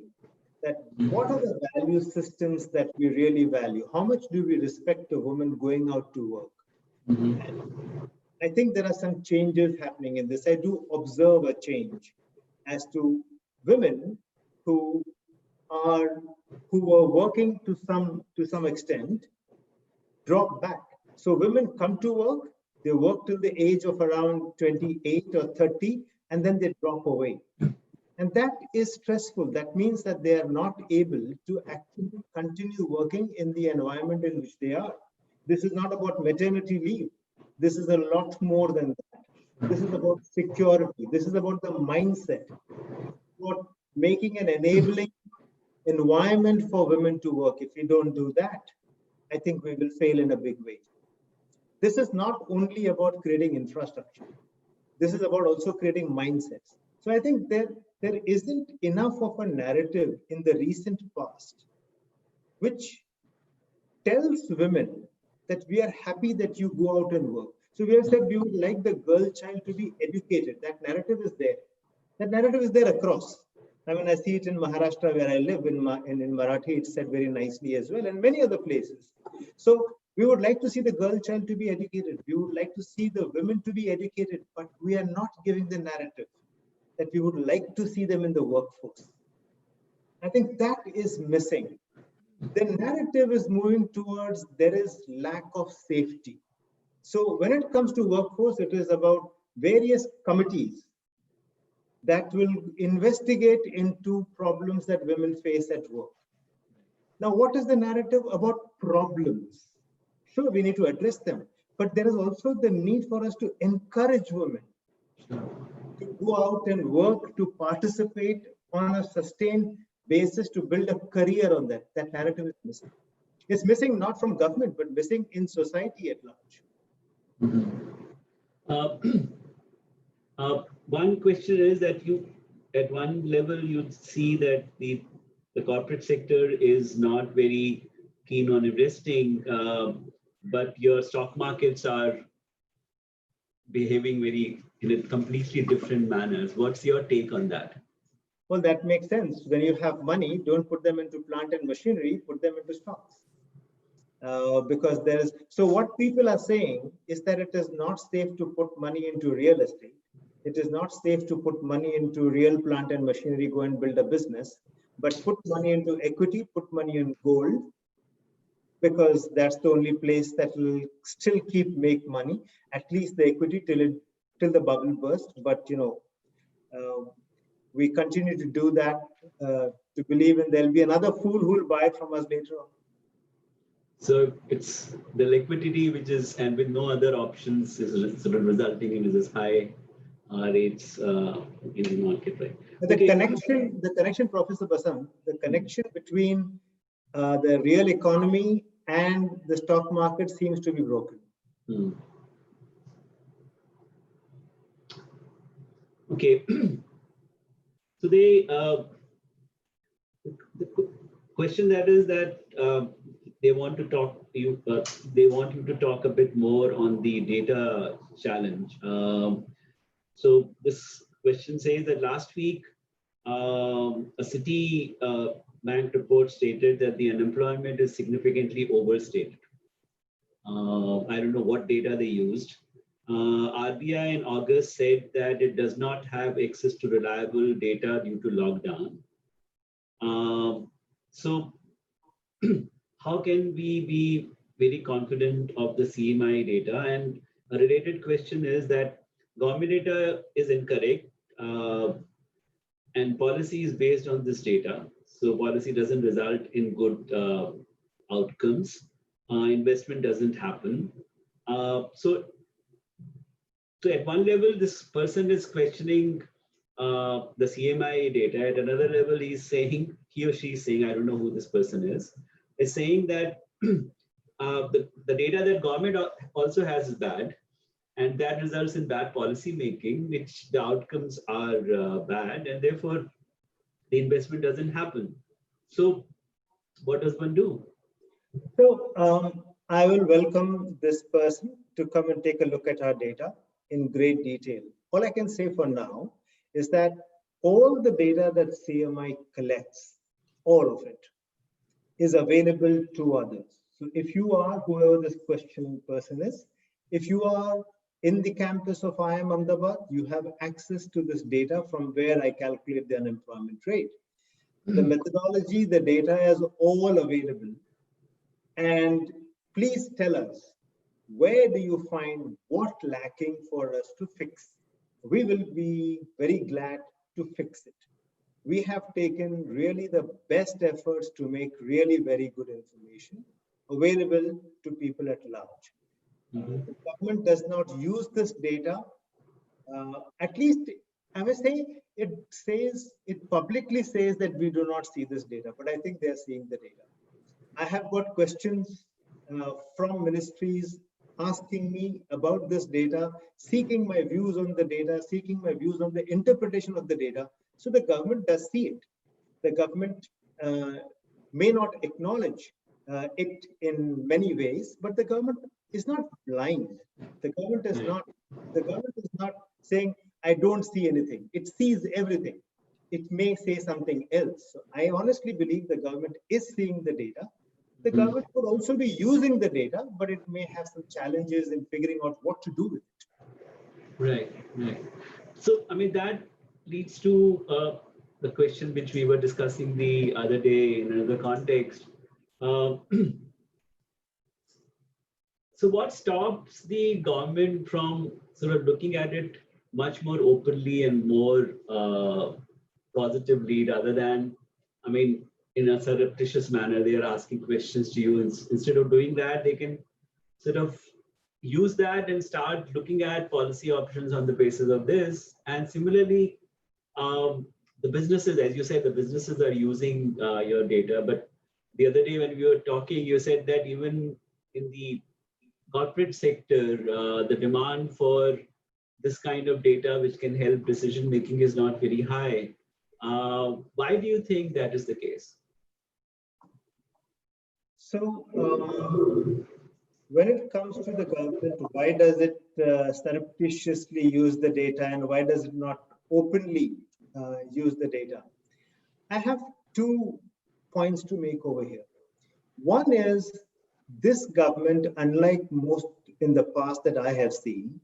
that what are the value systems that we really value? How much do we respect a woman going out to work? And I think there are some changes happening in this. I do observe a change as to women who were working to some extent drop back. So women come to work, they work till the age of around 28 or 30, and then they drop away. And that is stressful. That means that they are not able to actually continue working in the environment in which they are. This is not about maternity leave. This is a lot more than that. This is about security. This is about the mindset, about making an enabling environment for women to work. If we don't do that, I think we will fail in a big way. This is not only about creating infrastructure. This is about also creating mindsets. So I think there isn't enough of a narrative in the recent past which tells women that we are happy that you go out and work. So we have said we would like the girl child to be educated. That narrative is there. That narrative is there across. I mean, I see it in Maharashtra where I live, in Marathi, it's said very nicely as well, and many other places. So we would like to see the girl child to be educated. We would like to see the women to be educated, but we are not giving the narrative that we would like to see them in the workforce. I think that is missing. The narrative is moving towards there is lack of safety. So when it comes to workforce, it is about various committees that will investigate into problems that women face at work. Now, what is the narrative about problems? Sure, we need to address them, but there is also the need for us to encourage women to go out and work, to participate on a sustained basis, to build a career on that. That narrative is missing. It's missing not from government, but missing in society at large. One question is that you, at one level, you see that the corporate sector is not very keen on investing, but your stock markets are behaving in a completely different manners. What's your take on that? Well, that makes sense. When you have money, don't put them into plant and machinery, put them into stocks. Because there is, so what people are saying is that it is not safe to put money into real estate. It is not safe to put money into real plant and machinery, go and build a business, but put money into equity, put money in gold, because that's the only place that will still make money, at least the equity till the bubble bursts. But we continue to do that, to believe in there'll be another fool who will buy it from us later on. So it's the liquidity which is, and with no other options, is sort of resulting in this high rates in the market, right? The connection, Professor Basant, the connection between the real economy and the stock market seems to be broken. Okay. So the question that is that they want to talk you. They want you to talk a bit more on the data challenge. So this question says that last week a City Bank report stated that the unemployment is significantly overstated. I don't know what data they used. RBI in August said that it does not have access to reliable data due to lockdown. So how can we be very confident of the CMIE data? And a related question is that government data is incorrect and policy is based on this data. So policy doesn't result in good outcomes. Investment doesn't happen. So at one level, this person is questioning the CMIE data. At another level, he or she is saying, I don't know who this person is saying that the data that government also has is bad, and that results in bad policy making, which the outcomes are bad, and therefore the investment doesn't happen. So what does one do? So I will welcome this person to come and take a look at our data in great detail. All I can say for now is that all the data that CMI collects, all of it, is available to others. So if you are, whoever this questioning person is, if you are in the campus of IIM Ahmedabad, you have access to this data from where I calculate the unemployment rate. The methodology, the data is all available. And please tell us, where do you find what lacking for us to fix? we will be very glad to fix it. We have taken really the best efforts to make really very good information available to people at large. The government does not use this data. At least I must say, it publicly says that we do not see this data, but I think they are seeing the data. I have got questions from ministries asking me about this data, seeking my views on the data, seeking my views on the interpretation of the data. So the government does see it. The government may not acknowledge it in many ways, but the government is not blind. The government is not. The government is not saying, "I don't see anything." It sees everything. It may say something else. So I honestly believe the government is seeing the data. The government could also be using the data, but it may have some challenges in figuring out what to do with it. Right, right. So, I mean, that leads to the question which we were discussing the other day in another context. Uh, so, what stops the government from sort of looking at it much more openly and more positively rather than, I mean, in a surreptitious manner, they are asking questions to you. Instead of doing that, they can sort of use that and start looking at policy options on the basis of this. And similarly, the businesses, as you said, the businesses are using your data. But the other day when we were talking, you said that even in the corporate sector, the demand for this kind of data, which can help decision making, is not very high. Why do you think that is the case? So, when it comes to the government, why does it surreptitiously use the data, and why does it not openly use the data? I have 2 points to make over here. One is, this government, unlike most in the past that I have seen,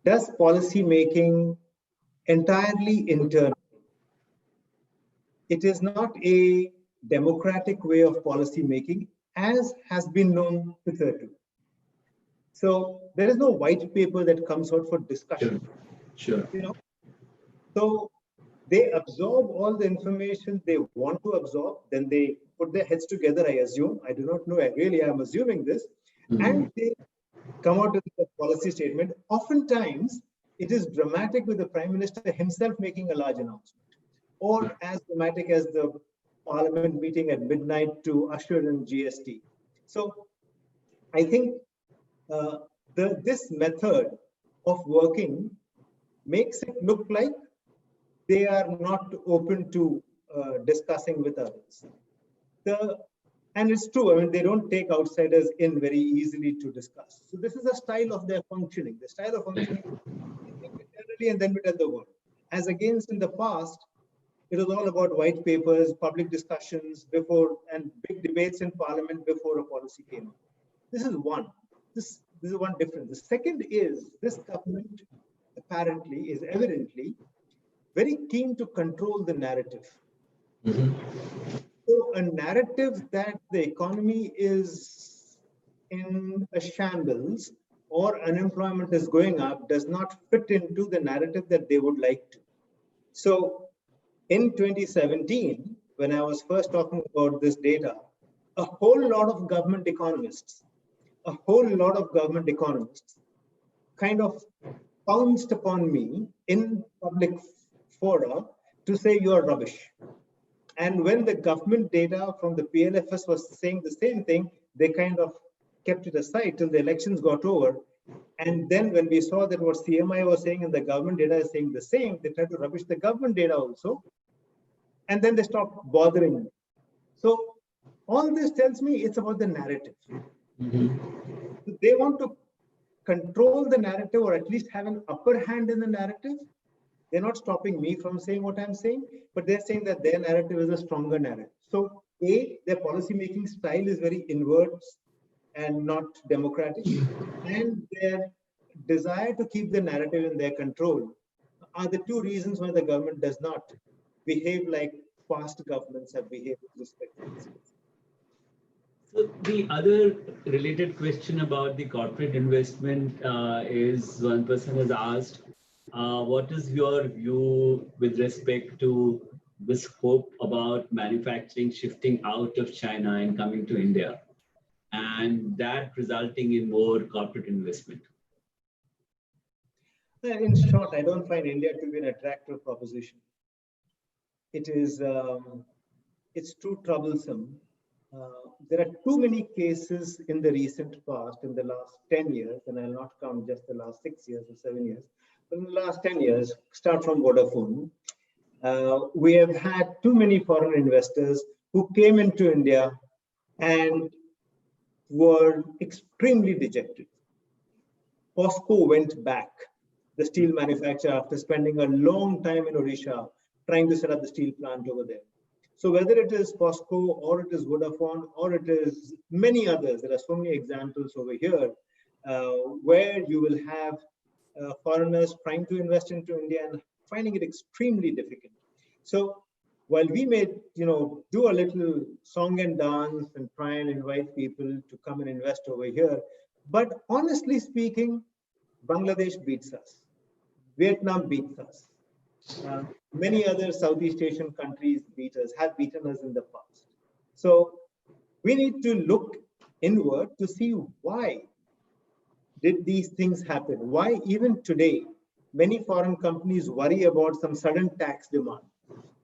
does policy making entirely internally. It is not a democratic way of policy making, as has been known hitherto. So there is no white paper that comes out for discussion. Sure. You know, so they absorb all the information they want to absorb, then they put their heads together, I assume. I do not know, I really am assuming this, and they come out with a policy statement. Oftentimes, it is dramatic with the Prime Minister himself making a large announcement, or as dramatic as the Parliament meeting at midnight to usher in GST. So I think this method of working makes it look like they are not open to discussing with others. And it's true, I mean, they don't take outsiders in very easily to discuss. So this is a style of their functioning. The style of functioning, we think internally and then we tell the world. As against in the past, it was all about white papers, public discussions before, and big debates in Parliament before a policy came up. This is one. This is one difference. The second is, this government apparently is evidently very keen to control the narrative. So a narrative that the economy is in a shambles or unemployment is going up does not fit into the narrative that they would like to. So in 2017, when I was first talking about this data, a whole lot of government economists kind of pounced upon me in public fora to say you are rubbish. And when the government data from the PLFS was saying the same thing, they kind of kept it aside till the elections got over. And then when we saw that what CMIE was saying and the government data is saying the same, they tried to rubbish the government data also. And then they stopped bothering me. So all this tells me it's about the narrative. They want to control the narrative, or at least have an upper hand in the narrative. They're not stopping me from saying what I'm saying, but they're saying that their narrative is a stronger narrative. So their policy making style is very inwards and not democratic, and their desire to keep the narrative in their control are the 2 reasons why the government does not behave like past governments have behaved with respect to this. So the other related question about the corporate investment is one person has asked, what is your view with respect to this hope about manufacturing shifting out of China and coming to India, and that resulting in more corporate investment? In short, I don't find India to be an attractive proposition. It is, it's too troublesome. There are too many cases in the recent past, in the last 10 years, and I'll not count just the last 6 years or 7 years, but in the last 10 years, start from Vodafone, we have had too many foreign investors who came into India and were extremely dejected. POSCO went back, the steel manufacturer, after spending a long time in Odisha trying to set up the steel plant over there. So whether it is POSCO or it is Vodafone or it is many others, there are so many examples over here where you will have foreigners trying to invest into India and finding it extremely difficult. So while we may, do a little song and dance and try and invite people to come and invest over here, but honestly speaking, Bangladesh beats us. Vietnam beats us. Many other Southeast Asian countries have beaten us in the past. So we need to look inward to see why did these things happen? Why even today, many foreign companies worry about some sudden tax demand.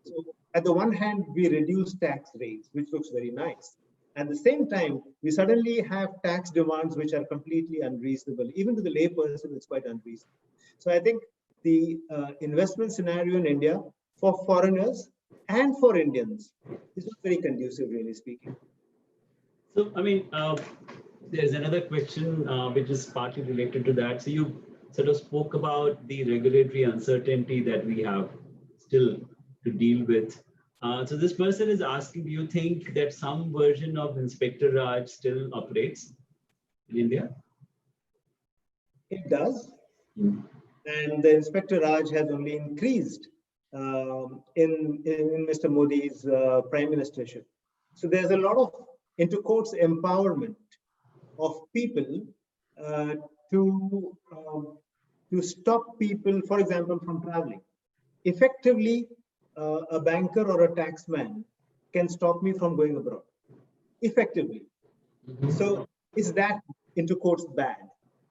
So at the one hand, we reduce tax rates, which looks very nice. At the same time, we suddenly have tax demands which are completely unreasonable. Even to the layperson, it's quite unreasonable. So I think the investment scenario in India for foreigners and for Indians is not very conducive, really speaking. So, I mean, there's another question which is partly related to that. So you sort of spoke about the regulatory uncertainty that we have still to deal with. So this person is asking, do you think that some version of Inspector Raj still operates in India? It does. And the Inspector Raj has only increased in Mr. Modi's prime ministership. So there's a lot of, into quotes, empowerment of people to stop people, for example, from traveling. Effectively, a banker or a taxman can stop me from going abroad. Effectively. So is that, into quotes, bad?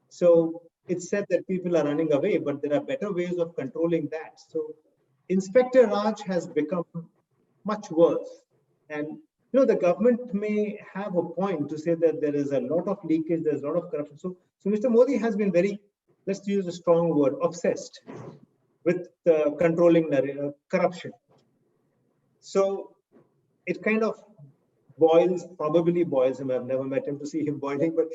So it's said that people are running away, but there are better ways of controlling that. So Inspector Raj has become much worse. And the government may have a point to say that there is a lot of leakage, there's a lot of corruption. So Mr. Modi has been very, let's use a strong word, obsessed with controlling corruption. So it kind of probably boils him. I've never met him to see him boiling, but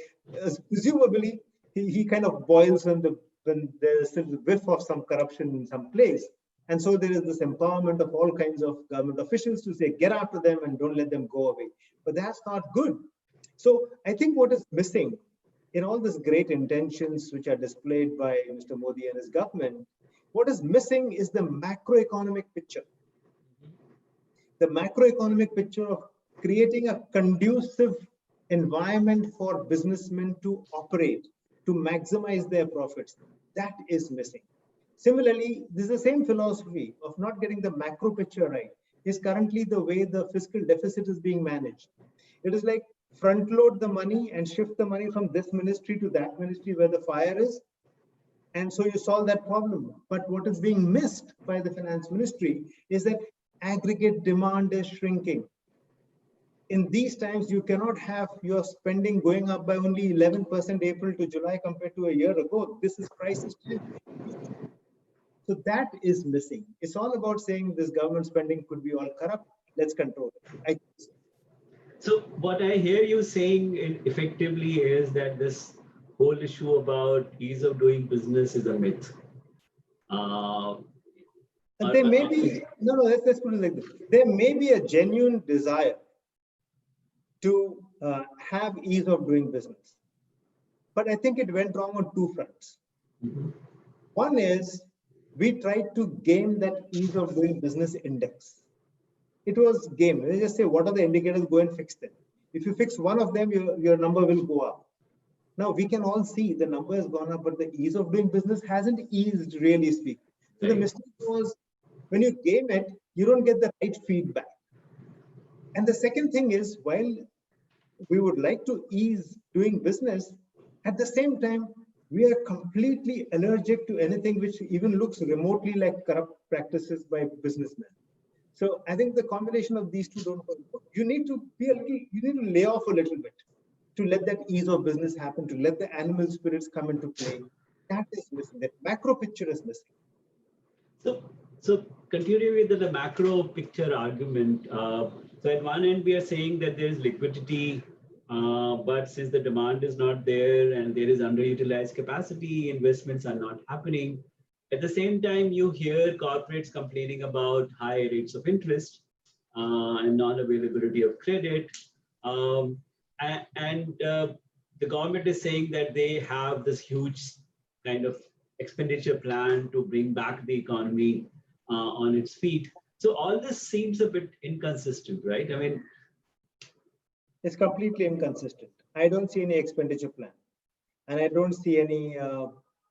presumably he kind of boils when there's a whiff of some corruption in some place. And so there is this empowerment of all kinds of government officials to say, get after them and don't let them go away. But that's not good. So I think what is missing in all these great intentions which are displayed by Mr. Modi and his government, what is missing is the macroeconomic picture. The macroeconomic picture of creating a conducive environment for businessmen to operate, to maximize their profits. That is missing. Similarly, this is the same philosophy of not getting the macro picture right is currently the way the fiscal deficit is being managed. It is like front load the money and shift the money from this ministry to that ministry where the fire is. And so you solve that problem. But what is being missed by the finance ministry is that aggregate demand is shrinking. In these times, you cannot have your spending going up by only 11% April to July compared to a year ago. This is crisis time. So that is missing. It's all about saying this government spending could be all corrupt. Let's control it. So what I hear you saying effectively is that this whole issue about ease of doing business is a myth. There may be, let's put it like this. There may be a genuine desire to have ease of doing business. But I think it went wrong on two fronts. One is we tried to game that ease of doing business index. It was game. Let's just say, what are the indicators? Go and fix them. If you fix one of them, your number will go up. Now we can all see the number has gone up, but the ease of doing business hasn't eased, really speaking. So the mistake was when you game it, you don't get the right feedback. And the second thing is, while we would like to ease doing business, at the same time, we are completely allergic to anything which even looks remotely like corrupt practices by businessmen. So I think the combination of these two don't work. You need to lay off a little bit to let that ease of business happen, to let the animal spirits come into play. That is missing. That macro picture is missing. So continuing with the macro picture argument, so at one end we are saying that there is liquidity, but since the demand is not there and there is underutilized capacity, investments are not happening. At the same time, you hear corporates complaining about high rates of interest and non-availability of credit. The government is saying that they have this huge kind of expenditure plan to bring back the economy on its feet. So all this seems a bit inconsistent, right? I mean, it's completely inconsistent. I don't see any expenditure plan, and I don't see any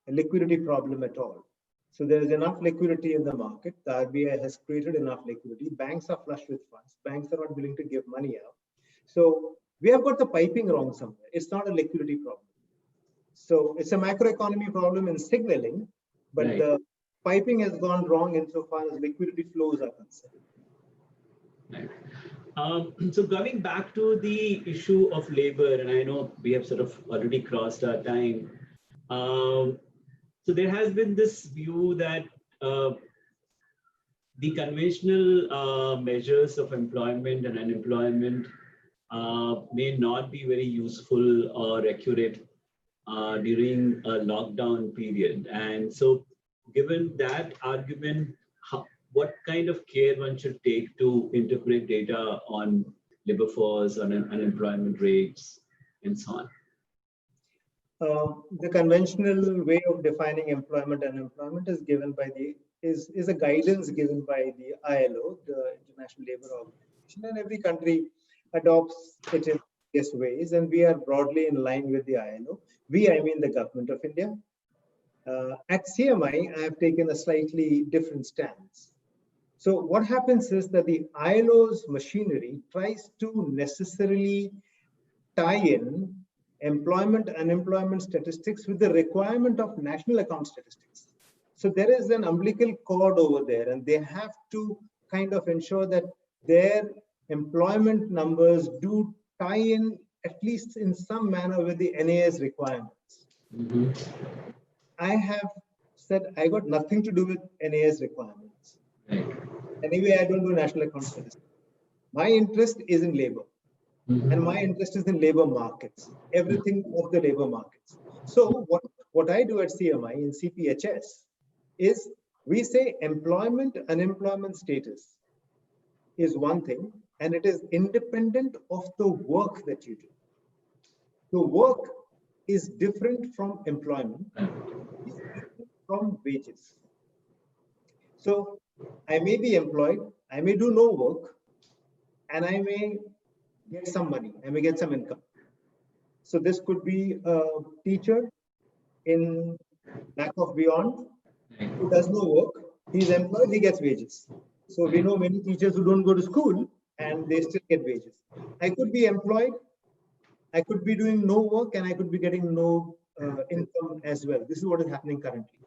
liquidity problem at all. So there is enough liquidity in the market. The RBI has created enough liquidity. Banks are flush with funds. Banks are not willing to give money out. So we have got the piping wrong somewhere. It's not a liquidity problem. So it's a macroeconomy problem in signaling, but right. The piping has gone wrong insofar as liquidity flows are concerned. Right. So going back to the issue of labor, and I know we have sort of already crossed our time. So there has been this view that the conventional measures of employment and unemployment may not be very useful or accurate during a lockdown period. And so given that argument, what kind of care one should take to interpret data on labor force, on unemployment rates, and so on? The conventional way of defining employment and unemployment is given by is a guidance given by the ILO, the International Labour Organization, and every country adopts it in various ways, and we are broadly in line with the ILO. I mean the Government of India. At CMI, I have taken a slightly different stance. So what happens is that the ILO's machinery tries to necessarily tie in employment, unemployment statistics with the requirement of national account statistics. So there is an umbilical cord over there, and they have to kind of ensure that their employment numbers do tie in, at least in some manner, with the NAS requirements. Mm-hmm. I have said I got nothing to do with NAS requirements. Right. Anyway, I don't do national account statistics. My interest is in labor. Mm-hmm. And my interest is in labor markets, everything of the labor markets. So what I do at CMI in CPHS is we say employment, unemployment status is one thing, and it is independent of the work that you do. The work is different from employment, is different from wages. So I may be employed, I may do no work, and I may get some money, I may get some income. So this could be a teacher in lack of beyond who does no work. He's employed, he gets wages. So we know many teachers who don't go to school and they still get wages. I could be employed, I could be doing no work, and I could be getting no income as well. This is what is happening currently.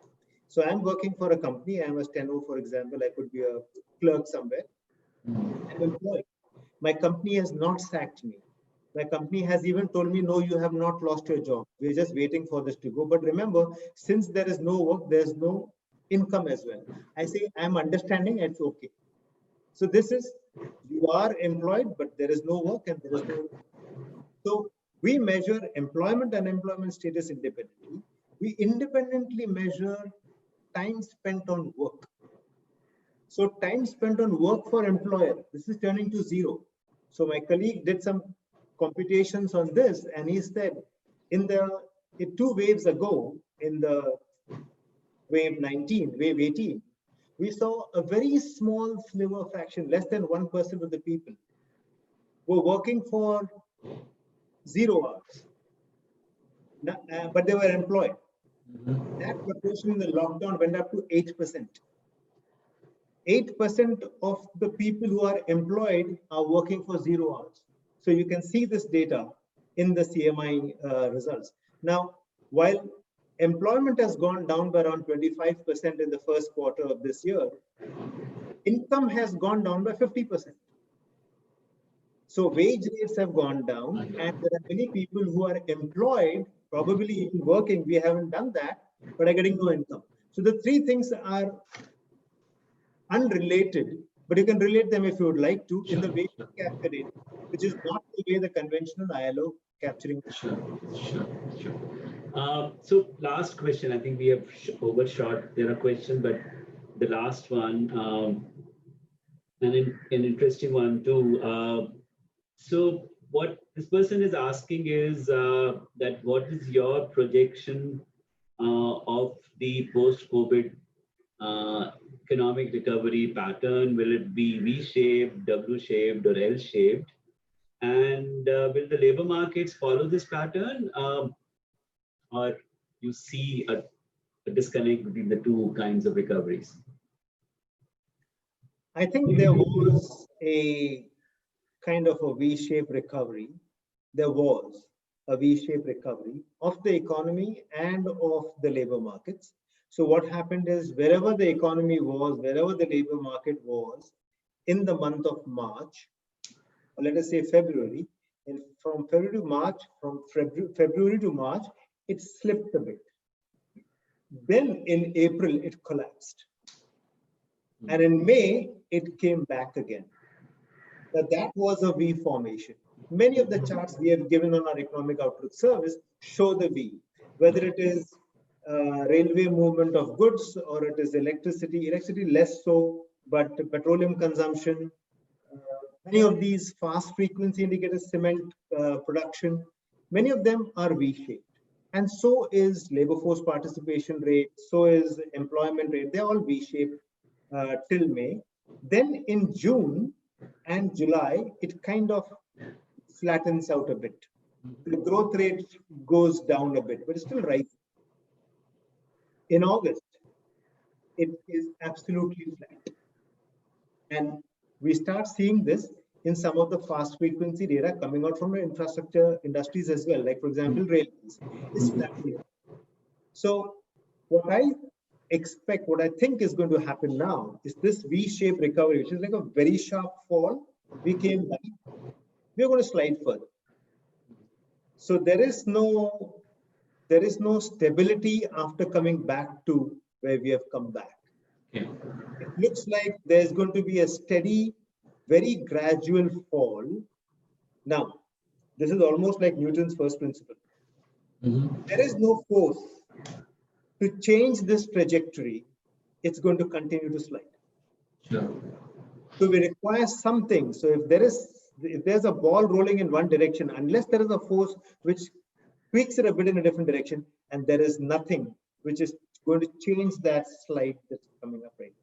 So I'm working for a company, I'm a steno, for example, I could be a clerk somewhere. I'm employed. My company has not sacked me. My company has even told me, no, you have not lost your job. We're just waiting for this to go. But remember, since there is no work, there's no income as well. I say, I'm understanding, it's okay. So this is, you are employed, but there is no work and there is no. So we measure employment and unemployment status independently. We independently measure time spent on work. So time spent on work for employer, this is turning to zero. So my colleague did some computations on this, and he said in 2 waves ago, in the wave 19, wave 18, we saw a very small sliver fraction, less than 1% of the people were working for 0 hours. But they were employed. That proportion in the lockdown went up to 8%. 8% of the people who are employed are working for 0 hours. So you can see this data in the CMI results. Now, while employment has gone down by around 25% in the first quarter of this year, income has gone down by 50%. So wage rates have gone down, and there are many people who are employed, probably even working, we haven't done that, but are getting no income. So the three things are unrelated, but you can relate them if you would like to in the way we capture data, which is not the way the conventional ILO capturing. Sure. So last question, I think we have overshot. There are questions, but the last one, and an interesting one too. So what this person is asking is that what is your projection of the post-COVID economic recovery pattern? Will it be V-shaped, W-shaped, or L-shaped? And will the labor markets follow this pattern? Or you see a disconnect between the two kinds of recoveries? I think there was a kind of a V-shaped recovery. There was a V-shaped recovery of the economy and of the labor markets. So what happened is wherever the economy was, wherever the labor market was in the month of March, or let us say February, and from February to March, it slipped a bit. Then in April, it collapsed. And in May, it came back again. Now that was a V formation. Many of the charts we have given on our economic outlook service show the V, whether it is railway movement of goods or it is electricity less so, but petroleum consumption, many of these fast frequency indicators, cement production, many of them are V-shaped. And so is labor force participation rate, so is employment rate, they're all V-shaped till May. Then in June and July, it kind of flattens out a bit. The growth rate goes down a bit, but it's still rising. In August, it is absolutely flat. And we start seeing this in some of the fast frequency data coming out from the infrastructure industries as well. Like for example, railways is flattening. So what I expect, what I think is going to happen now is this V-shaped recovery, which is like a very sharp fall. We came back, we're going to slide further. So there is no stability after coming back to where we have come back. Yeah. It looks like there's going to be a steady, very gradual fall. Now, this is almost like Newton's first principle. There is no force to change this trajectory. It's going to continue to slide. Sure. So we require something. So if there's a ball rolling in one direction, unless there is a force which tweaks it a bit in a different direction, and there is nothing which is going to change that slide that's coming up right now.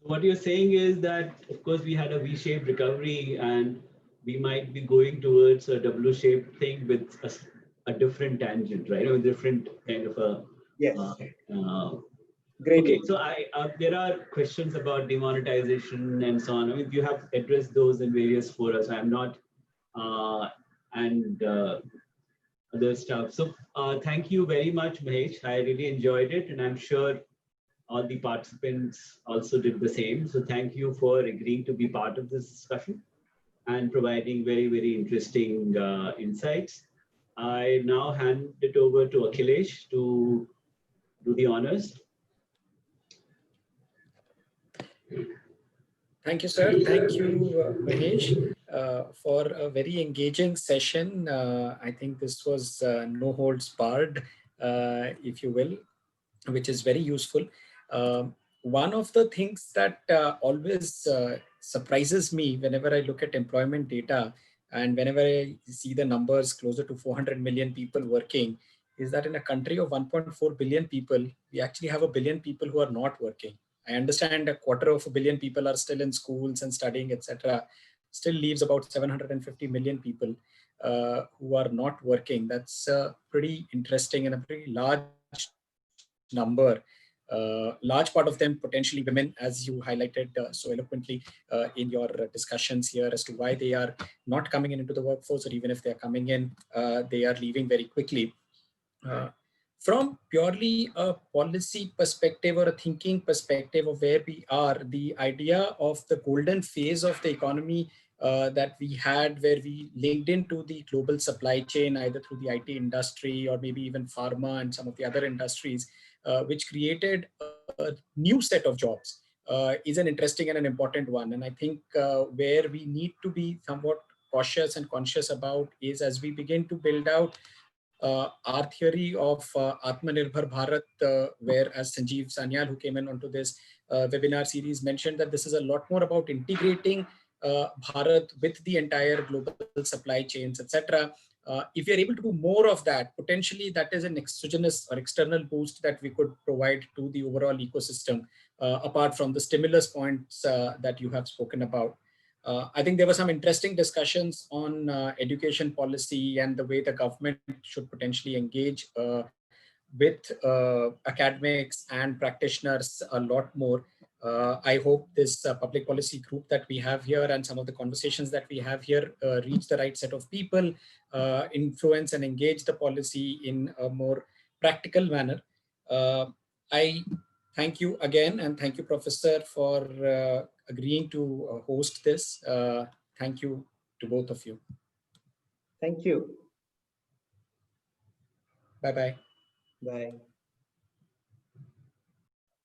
So what you're saying is that, of course, we had a V-shaped recovery, and we might be going towards a W-shaped thing with a different tangent, right? Or a different kind of a yes. Great. Okay, so there are questions about demonetization and so on. I mean, you have addressed those in various fora. So I'm not other stuff. So thank you very much, Mahesh. I really enjoyed it, and I'm sure all the participants also did the same. So thank you for agreeing to be part of this discussion and providing very, very interesting insights. I now hand it over to Akhilesh to do the honors. Thank you, sir. Thank you, Mahesh, for a very engaging session. I think this was no holds barred, if you will, which is very useful. One of the things that always surprises me whenever I look at employment data and whenever I see the numbers closer to 400 million people working is that in a country of 1.4 billion people, we actually have 1 billion people who are not working. I understand 250 million people are still in schools and studying, etc. Still leaves about 750 million people. who are not working. That's pretty interesting and a pretty large number. Large part of them potentially women, as you highlighted so eloquently in your discussions here as to why they are not coming into the workforce, or even if they're coming in, they are leaving very quickly. From purely a policy perspective or a thinking perspective of where we are, the idea of the golden phase of the economy that we had, where we linked into the global supply chain, either through the IT industry or maybe even pharma and some of the other industries, which created a new set of jobs, is an interesting and an important one. And I think where we need to be somewhat cautious and conscious about is, as we begin to build out our theory of Atmanirbhar Bharat, where, as Sanjeev Sanyal, who came in onto this webinar series, mentioned that this is a lot more about integrating Bharat with the entire global supply chains, etc. If we are able to do more of that, potentially that is an exogenous or external boost that we could provide to the overall ecosystem, apart from the stimulus points that you have spoken about. I think there were some interesting discussions on education policy and the way the government should potentially engage with academics and practitioners a lot more. I hope this public policy group that we have here and some of the conversations that we have here reach the right set of people, influence and engage the policy in a more practical manner. I thank you again, and thank you, Professor, for agreeing to host this. Thank you to both of you. Thank you. Bye-bye. Bye.